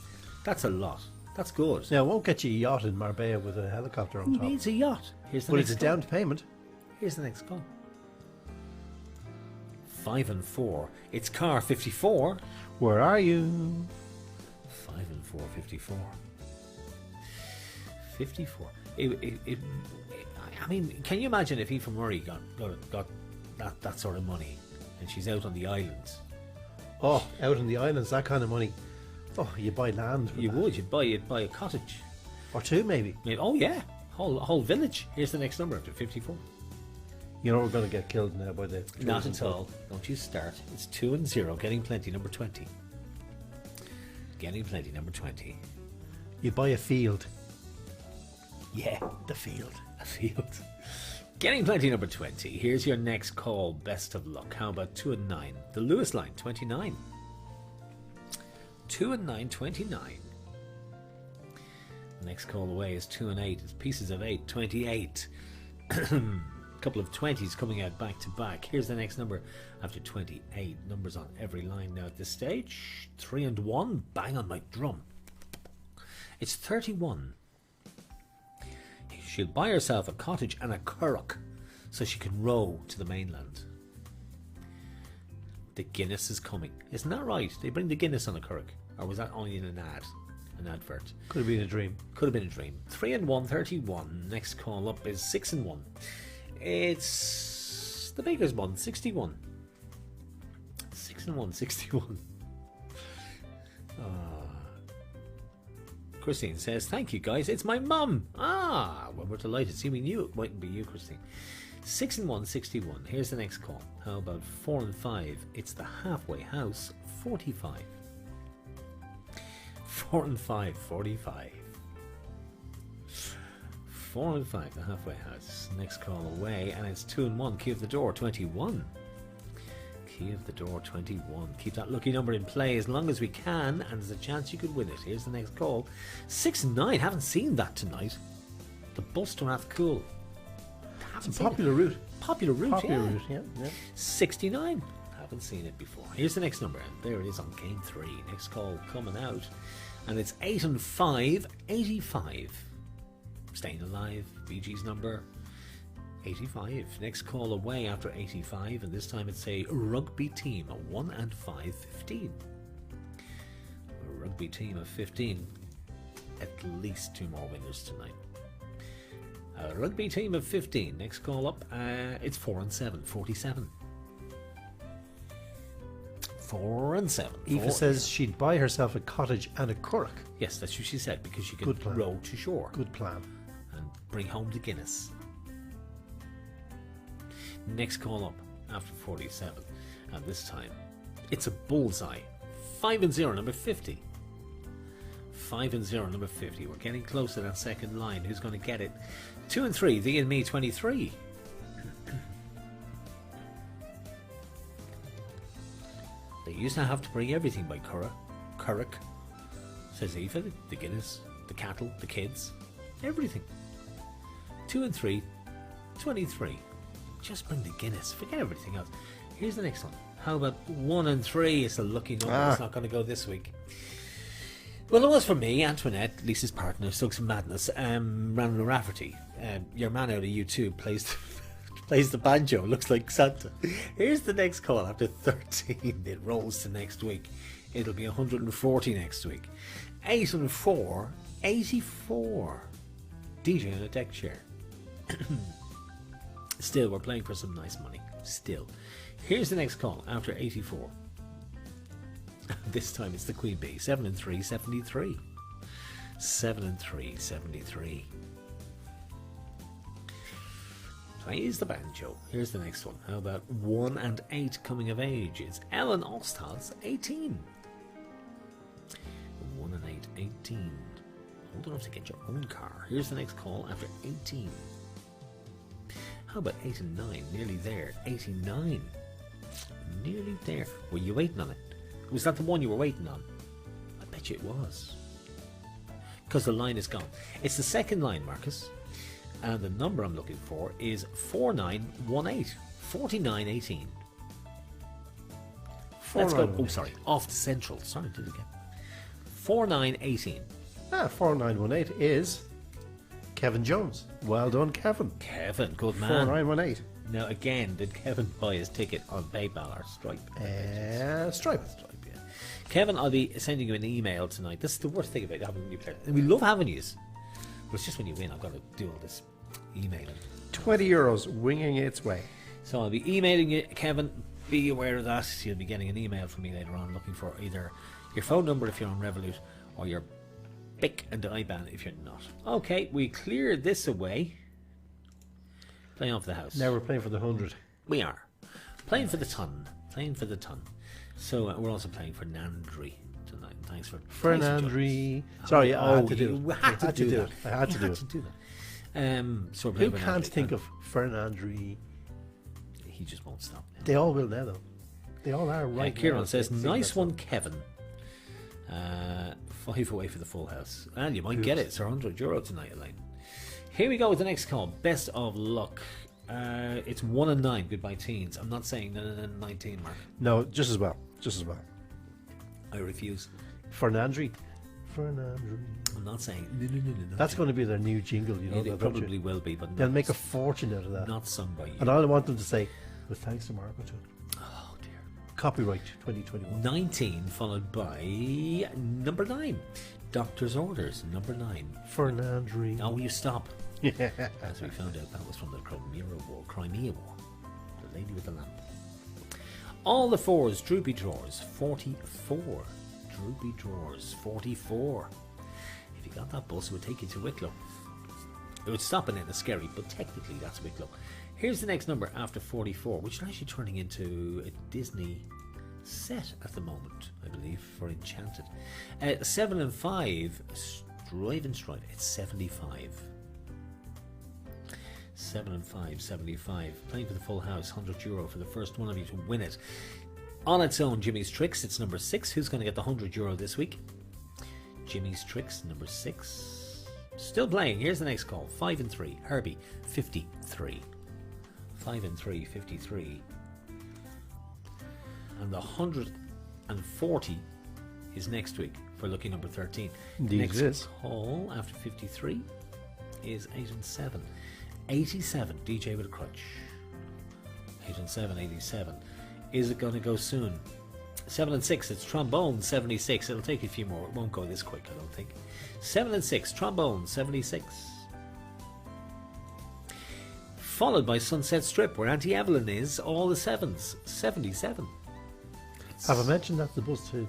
That's good. Now, it won't get you a yacht in Marbella with a helicopter on Who top. needs a yacht? Here's the But next it's a call. down payment. Here's the next call. 5 and 4. It's car 54. Where are you? 5 and 4, 54. 54. I mean, can you imagine if Aoife Murray got that sort of money and she's out on the islands? Oh, out in the islands, that kind of money. Oh, you buy land. with You that. would. You'd buy a cottage. Or two, maybe. Oh, yeah. Whole village. Here's the next number after 54. You know we're going to get killed now by the... Not tourism at all. Don't you start. It's 2 and 0. Getting plenty. Number 20. Getting plenty. Number 20. You buy a field. Yeah. The field. A field. Getting plenty. Number 20. Here's your next call. Best of luck. How about 2 and 9? The Lewis line. 29. 2 and 9. 29. Next call away is 2 and 8. It's pieces of 8, 28. Couple of 20s coming out back to back. Here's the next number after 28. Numbers on every line now at this stage. 3 and 1. Bang on my drum. It's 31. She'll buy herself a cottage and a curragh so she can row to the mainland. The Guinness is coming. Isn't that right? They bring the Guinness on a curragh. Or was that only in an advert? Could have been a dream. Could have been a dream. 3 and 1, 31. Next call up is 6 and 1. It's the baker's one, 61. 6 and 1, 61. Christine says, thank you guys, it's my mum. Well, we're delighted. See, we knew it mightn't be you, Christine. 6 and 1, 61. Here's the next call. How about 4 and 5? It's the halfway house, 45. 4 and 5, 45. 4 and 5, the halfway house. Next call away, and it's 2 and 1. Key of the door, 21. Key of the door, 21. Keep that lucky number in play as long as we can, and there's a chance you could win it. Here's the next call. 6 and 9. Haven't seen that tonight. The bus to Rathcoole. It's a popular route. Popular route, Popular route, yeah. 69. Haven't seen it before. Here's the next number, and there it is on game 3. Next call coming out, and it's 8 and 5, 85. Staying alive, BG's number 85. Next call away after 85, and this time it's a rugby team, a 1 and 5, 15. A rugby team of 15. At least 2 more winners tonight. A rugby team of 15. Next call up, it's 4 and 7, 47. 4 and 7. Aoife says she'd buy herself a cottage and a curragh. Yes, that's what she said, because she can Good plan. row to shore. Good plan. And bring home the Guinness. Next call up after 47, and this time it's a bullseye. 5 and 0, number 50. 5 and 0, number 50. We're getting close to that second line. Who's going to get it? 2 and 3, thee and me, 23. They used to have to bring everything by curragh, says Aoife. The Guinness, the cattle, the kids, everything. 2 and 3, 23. Just bring the Guinness. Forget everything else. Here's the next one. How about 1 and 3? It's a lucky number. It's not going to go this week. Well, it was for me, Antoinette, Lisa's partner, Suggs Madness, Randall Rafferty. Your man out of U2 plays the banjo. Looks like Santa. Here's the next call after 13. It rolls to next week. It'll be 140 next week. 8 and 4, 84. DJ on a deck chair. Still, we're playing for some nice money. Still. Here's the next call after 84. This time it's the Queen Bee. 7 and 3, 73. 7 and 3, 73. Plays the banjo. Here's the next one. How about 1 and 8 coming of age? It's Ellen Ostad's 18. 1 and 8, 18. Old enough to get your own car. Here's the next call after 18. How about 8 and 9? Nearly there. 89. Nearly there. Were you waiting on it? Was that the one you were waiting on? I bet you it was. Because the line is gone. It's the second line, Marcus. And the number I'm looking for is 4918. 4918. Let's go. Oh, sorry. Off to Central. Sorry, did it again. 4918. 4918 is Kevin Jones. Well done, Kevin. Kevin, good man. 4918. Now, again, did Kevin buy his ticket on PayPal or Stripe? Stripe. Yeah. Kevin, I'll be sending you an email tonight. This is the worst thing about having new players. We love having yous, but it's just when you win, I've got to do all this emailing. €20 winging its way. So I'll be emailing you, Kevin. Be aware of that. You'll be getting an email from me later on looking for either your phone number if you're on Revolut or your BIC and IBAN if you're not. Okay, we clear this away. Playing off the house. Now we're playing for the 100. We are. Playing for the ton. Playing for the ton. So we're also playing for Nandri tonight. Thanks for Nandri. Sorry, I had to do it. I had to do that. I had to do that. So who can't think of Fernandri? He just won't stop now. They all will now, though. They all are right. Kieran now. says, nice one, Kevin. 5 away for the full house. And you might get it. It's €100 tonight, Elaine. Here we go with the next call. Best of luck. It's 1 and 9. Goodbye, teens. I'm not saying 19, Mark. No, just as well. I refuse. For Nandri. I'm not saying no. That's going to be their new jingle, you know. It probably will be, but they'll make a fortune out of that. Not sung by you. And all I want them to say, with thanks to Margaret too. Oh dear. Copyright 2021. 19 followed by number 9. Doctor's orders, number 9. For Nandri. Now will you stop? Yeah. As we found out, that was from the Crimea War. The lady with the lamp. All the 4s, droopy drawers, 44. Droopy drawers, 44. If you got that bus, it would take you to Wicklow. It would stop in Enniskerry, but technically that's Wicklow. Here's the next number after 44, which is actually turning into a Disney set at the moment, I believe, for Enchanted. 7 and 5, Strive and Strive. It's 75. 7 and 5, 75. Playing for the full house, €100 for the first one of you to win it. On its own, Jimmy's Tricks, it's number 6. Who's going to get the €100 this week? Jimmy's Tricks, number 6. Still playing. Here's the next call. 5 and 3. Herbie, 53. 5 and 3, 53. And the 140 is next week for lucky number 13. Indeed next it is. call after 53 is 8 and 7. 87, DJ with a crutch. 8 and 7, 87. Is it going to go soon? 7 and 6, it's trombone, 76. It'll take a few more. It won't go this quick, I don't think. 7 and 6, trombone, 76. Followed by Sunset Strip, where Auntie Evelyn is, all the 7s, 77. Have I mentioned that the bus too?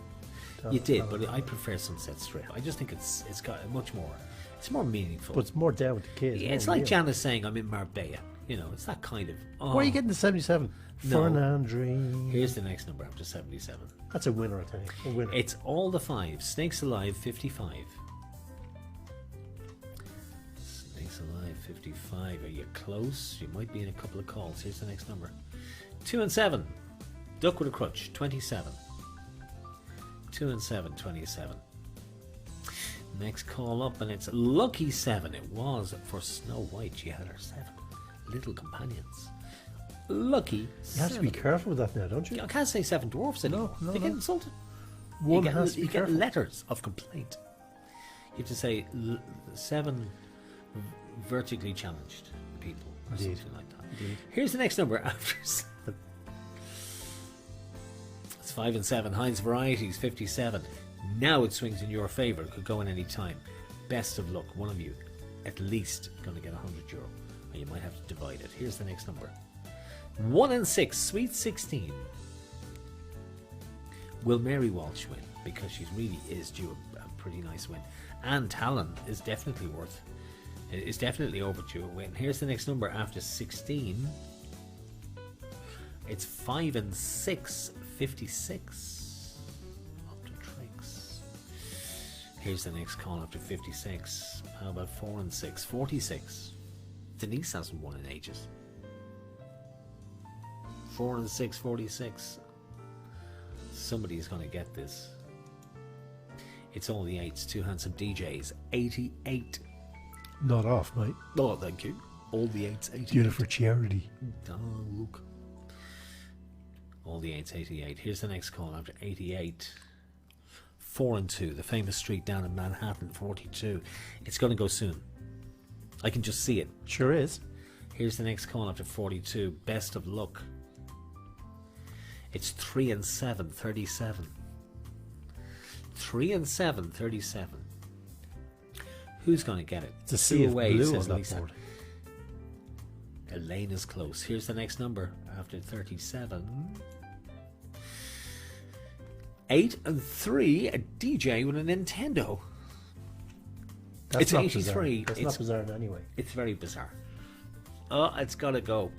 You did, but I prefer Sunset Strip. I just think it's got a much more, it's more meaningful. But it's more down with the kids. Yeah, it's like Janice saying I'm in Marbella. You know, it's that kind of. Oh. Where are you getting the 77? No. For Nandri. Here's the next number after 77. That's a winner, I tell you. A winner. It's all the 5s. Snakes Alive, 55. Snakes Alive, 55. Are you close? You might be in a couple of calls. Here's the next number. 2 and 7. Duck with a crutch, 27. 2 and 7, 27. Next call up, and it's Lucky 7. It was for Snow White. She had her 7 little companions. Lucky 7. You have to be careful with that now, don't you? I can't say 7 dwarfs anymore. No, They get insulted. One you has to be get careful. letters of complaint. You have to say 7 vertically challenged people or Indeed. something like that. Indeed. Here's the next number after 7. It's 5 and 7. Heinz Varieties, 57. Now it swings in your favour. It could go in any time. Best of luck. One of you, at least, going to get €100. Or you might have to divide it. Here's the next number. 1 and 6. Sweet 16. Will Mary Walsh win? Because she really is due a pretty nice win. And Talon is definitely overdue a win. Here's the next number after 16. It's 5 and 6. 56. Up to tricks. Here's the next call after 56. How about 4 and 6? 46. Denise hasn't won in ages. 4 and 6, 46. Somebody's going to get this. It's all the 8s. 2 handsome DJs. 88. Not off, mate. Oh, thank you. All the 8s. 88. Do it for charity. Oh, look. All the 8s, 88. Here's the next call after 88. 4 and 2. The famous street down in Manhattan, 42. It's going to go soon. I can just see it. Sure is. Here's the next call after 42. Best of luck. It's 3 and 7, 37. 3 and 7, 37. Who's going to get it? It's a sea of away, blue says on that Lisa. board. Elaine is close. Here's the next number after 37. 8 and 3. A DJ with a Nintendo. That's It's not 83. Bizarre. That's It's- not bizarre in any way. It's very bizarre. Oh, it's got to go.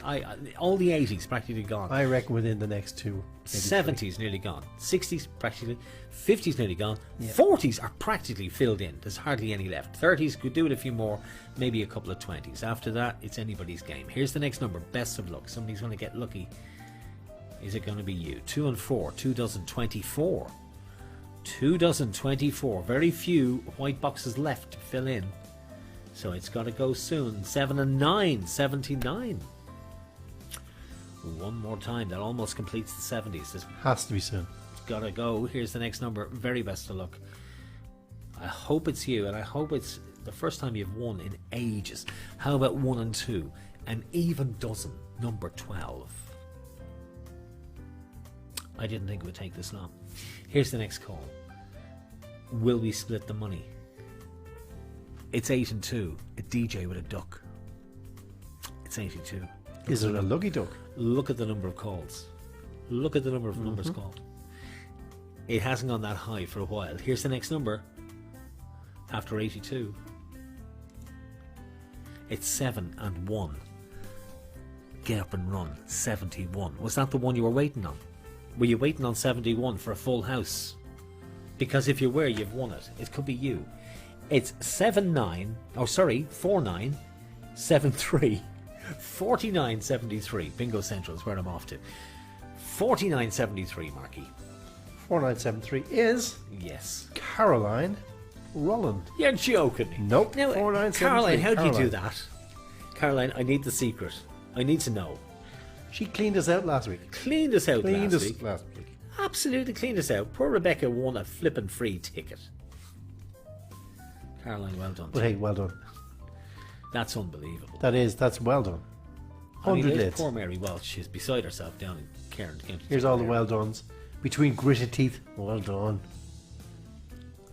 All the 80s practically gone. I reckon within the next 2. maybe 70s nearly gone. 60s practically. 50s nearly gone. Yeah. 40s are practically filled in. There's hardly any left. 30s could do it a few more. Maybe a couple of 20s. After that, it's anybody's game. Here's the next number. Best of luck. Somebody's going to get lucky. Is it going to be you? 2 and 4. 2 dozen 24. 2 dozen, 24. Very few white boxes left to fill in. So it's got to go soon. 7 and 9, 79. One more time. That almost completes the 70s. It's Has to be soon. got to go. Here's the next number. Very best of luck. I hope it's you, and I hope it's the first time you've won in ages. How about 1 and 2? An even dozen. Number 12. I didn't think it would take this long. Here's the next call. Will we split the money? It's 8 and 2. A DJ with a duck. It's 82. Is it a lucky duck? Look at the number of calls. Look at the number of numbers called. It hasn't gone that high for a while. Here's the next number. After 82. It's 7 and 1. Get up and run. 71. Was that the one you were waiting on? Were you waiting on 71 for a full house? Because if you were, you've won it. It could be you. It's 49, 73, 49.73. Bingo Central is where I'm off to. 49.73, Marky. 4973 is Yes. Caroline Rolland. You're joking me. Nope. Now, 4973. Caroline, how do you do Caroline. that? Caroline, I need the secret. I need to know. She cleaned us out last week. Cleaned us out Cleaned last us week. last week. Absolutely cleaned us out. Poor Rebecca won a flippin' free ticket. Caroline, well done. But hey, well done. That's unbelievable. That's well done. I mean, 100 there's lids. poor Mary Welch. She's beside herself down in Cairn. Here's all the well dones. Between gritted teeth, well done.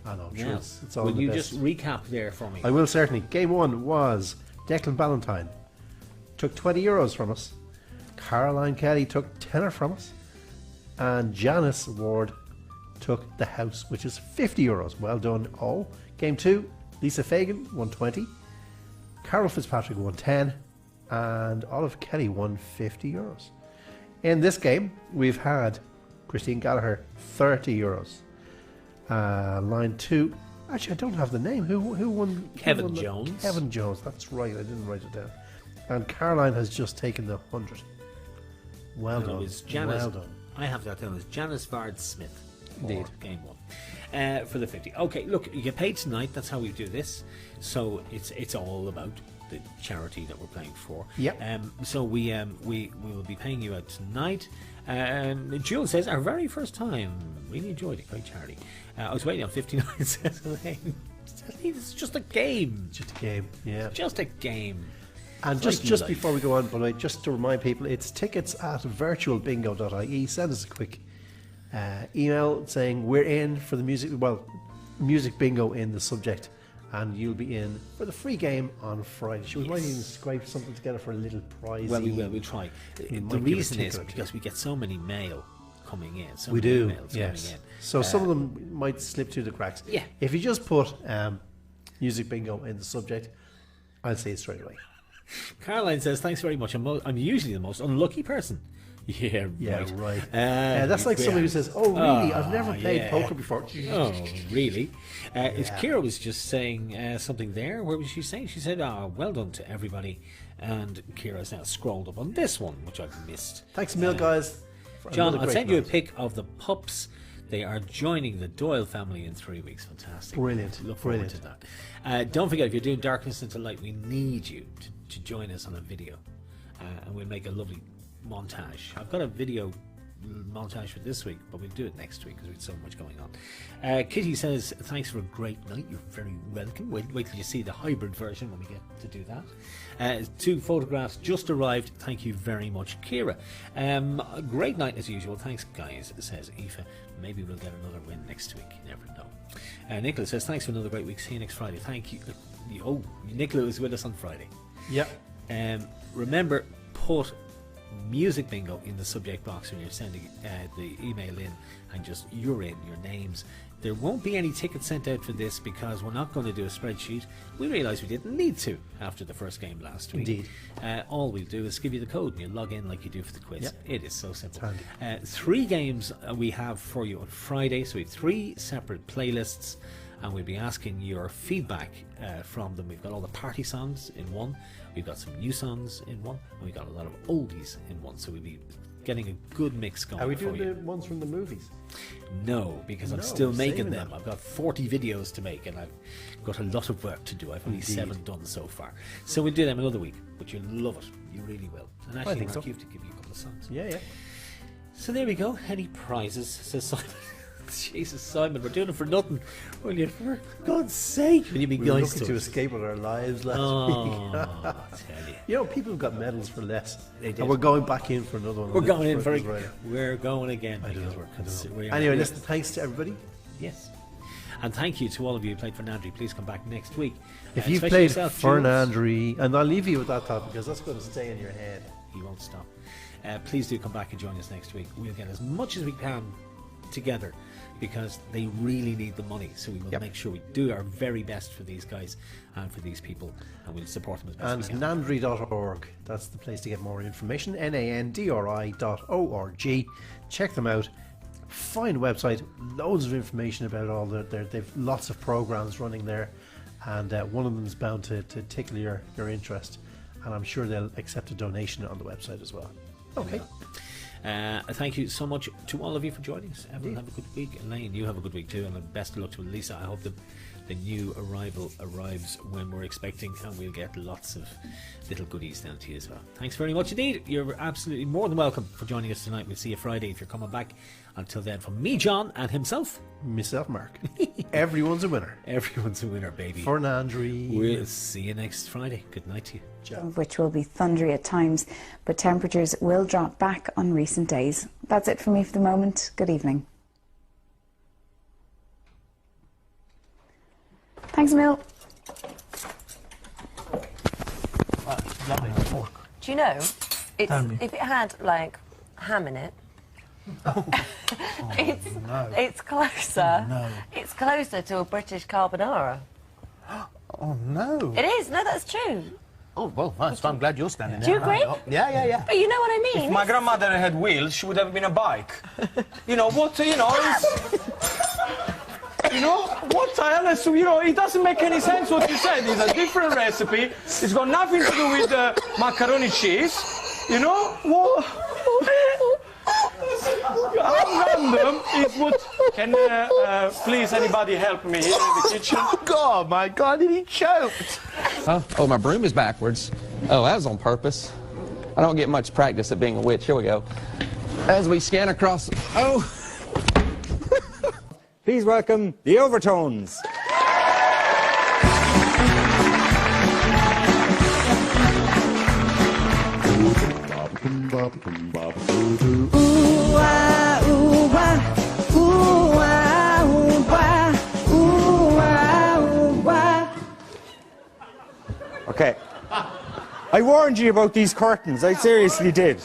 I know, true. Now, It's all will the you best. just recap there for me? I will certainly. Game 1 was Declan Ballantyne. Took €20 from us. Caroline Kelly took tenner from us. And Janice Ward took the house, which is €50. Well done, all. Game 2, Lisa Fagan won 20. Carol Fitzpatrick won 10. And Olive Kelly won €50. In this game, we've had Christine Gallagher, €30. Line 2. Actually, I don't have the name. Who won? Kevin who won Jones. Kevin Jones. That's right. I didn't write it down. And Caroline has just taken the 100. Well And it done. was Janice. Well done. I have that down as Janice Vard Smith. Indeed. For game 1. For the 50. Okay, look, you get paid tonight. That's how we do this. So it's all about the charity that we're playing for. Yep. So we will be paying you out tonight. Jules says our very first time. Really enjoyed it. Great charity. I was waiting on 59 cents a lane. It's just a game. Just a game. Yeah. Just a game. And Like just life. before we go on, by the way, just to remind people, it's tickets at virtualbingo.ie. Send us a quick email saying we're in for the music bingo in the subject, and you'll be in for the free game on Friday. We might even scrape something together for a little prize. Well, we will. We'll try. We The might give a reason is ticket or two. because we get so many mail coming in. So We many do, emails yes. coming in. So some of them might slip through the cracks. Yeah. If you just put music bingo in the subject, I'll say it straight away. Caroline says, thanks very much. I'm usually the most unlucky person. Yeah, Right. right. That's like somebody who says, "Oh, really? I've never played yeah. poker before." Oh, really? Kira was just saying something there. What was she saying? She said, well done to everybody. And Kira's now scrolled up on this one, which I've missed. Thanks a mil, guys. for John, another I'll great send you a night. pic of the pups. They are joining the Doyle family in 3 weeks. Fantastic. Brilliant. Look forward Brilliant. to that. Don't forget, if you're doing Darkness into Light, we need you to join us on a video. And we'll make a lovely montage. I've got a video montage for this week, but we'll do it next week because we have so much going on. Kitty says, thanks for a great night. You're very welcome. Wait till you see the hybrid version when we get to do that. 2 photographs just arrived. Thank you very much, Kira. A great night as usual. Thanks, guys, says Aoife. Maybe we'll get another win next week. You never know. Nicola says, thanks for another great week. See you next Friday. Thank you. Oh, Nicola is with us on Friday. Yep. Remember, put music bingo in the subject box when you're sending the email in, and just your names. There won't be any tickets sent out for this because we're not going to do a spreadsheet. We realised we didn't need to after the first game last week. Indeed. All we'll do is give you the code and you log in like you do for the quiz. Yep. It is so simple. Handy. 3 games we have for you on Friday, so we have 3 separate playlists, and we'll be asking your feedback from them. We've got all the party songs in one, we've got some new songs in one, and we've got a lot of oldies in one, so we'll be getting a good mix going. Are we for doing you. the ones from the movies? No, because I'm No, still we're making saving them. them. I've got 40 videos to make, and I've got a lot of work to do. I've only 7 done so far. So we'll do them another week, but you'll love it. You really will. And actually, think Mark, so. you have to give me a couple of songs. Yeah, yeah. So there we go. Any prizes, says Simon. Jesus, Simon, we're doing it for nothing. Will you, for God's sake, will you be We were nice looking to to us? escape with our lives last week. Oh, I tell you. You know, people have got medals for less. They did. And we're going back in for another one. We're going in for it. Right. We're going again. I don't because know. we are- Anyway, listen, thanks to everybody. Yes. And thank you to all of you who played for Nandri. Please come back next week. If you've especially played yourself, for Jules. Nandri, and I'll leave you with that thought because that's going to stay in your head. He won't stop. Please do come back and join us next week. We'll get as much as we can together because they really need the money. So we will make sure we do our very best for these guys and for these people, and we'll support them as best And we can. nandri.org, that's the place to get more information. nandri.org. Check them out. Fine website, loads of information about all they've lots of programs running there, and one of them is bound to tickle your interest, and I'm sure they'll accept a donation on the website as well. Okay. Thank you so much to all of you for joining us. Everyone have a good week. Elaine, you have a good week too, and best of luck to Lisa. I hope the new arrival arrives when we're expecting, and we'll get lots of little goodies down to you as well. Thanks very much indeed. You're absolutely more than welcome for joining us tonight. We'll see you Friday if you're coming back. Until then, from me, John, and himself, Myself, Mark. Everyone's a winner. everyone's a winner, baby. For Nandri. We'll see you next Friday. Good night to you. Some of which will be thundery at times, but temperatures will drop back on recent days. That's it for me for the moment. Good evening. Thanks, Emil. Do you know, if it had like ham in it, it's closer. It's closer to a British carbonara. Oh no! It is. No, that's true. Oh well, I'm glad you're standing Do you there. agree? Yeah. But you know what I mean. If my grandmother had wheels, she would have been a bike. You know what? You know. You know what? Honestly, you know, it doesn't make any sense what you said. It's a different recipe. It's got nothing to do with macaroni cheese. You know what? How random is what? Can please anybody help me here in the kitchen? Oh God, my God, he choked. Oh, my broom is backwards. Oh, that was on purpose. I don't get much practice at being a witch. Here we go. As we scan across. Oh. Please welcome the Overtones. Okay. I warned you about these curtains. I seriously did.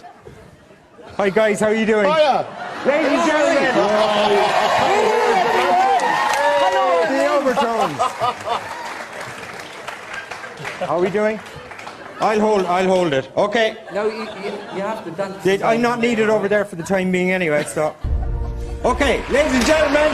Hi guys, how are you doing? Hiya. Ladies and gentlemen. Hello, the Overtones. How are we doing? I'll hold it. Okay. No, you have to dance. I'm not needed over there for the time being anyway, so. Okay, ladies and gentlemen.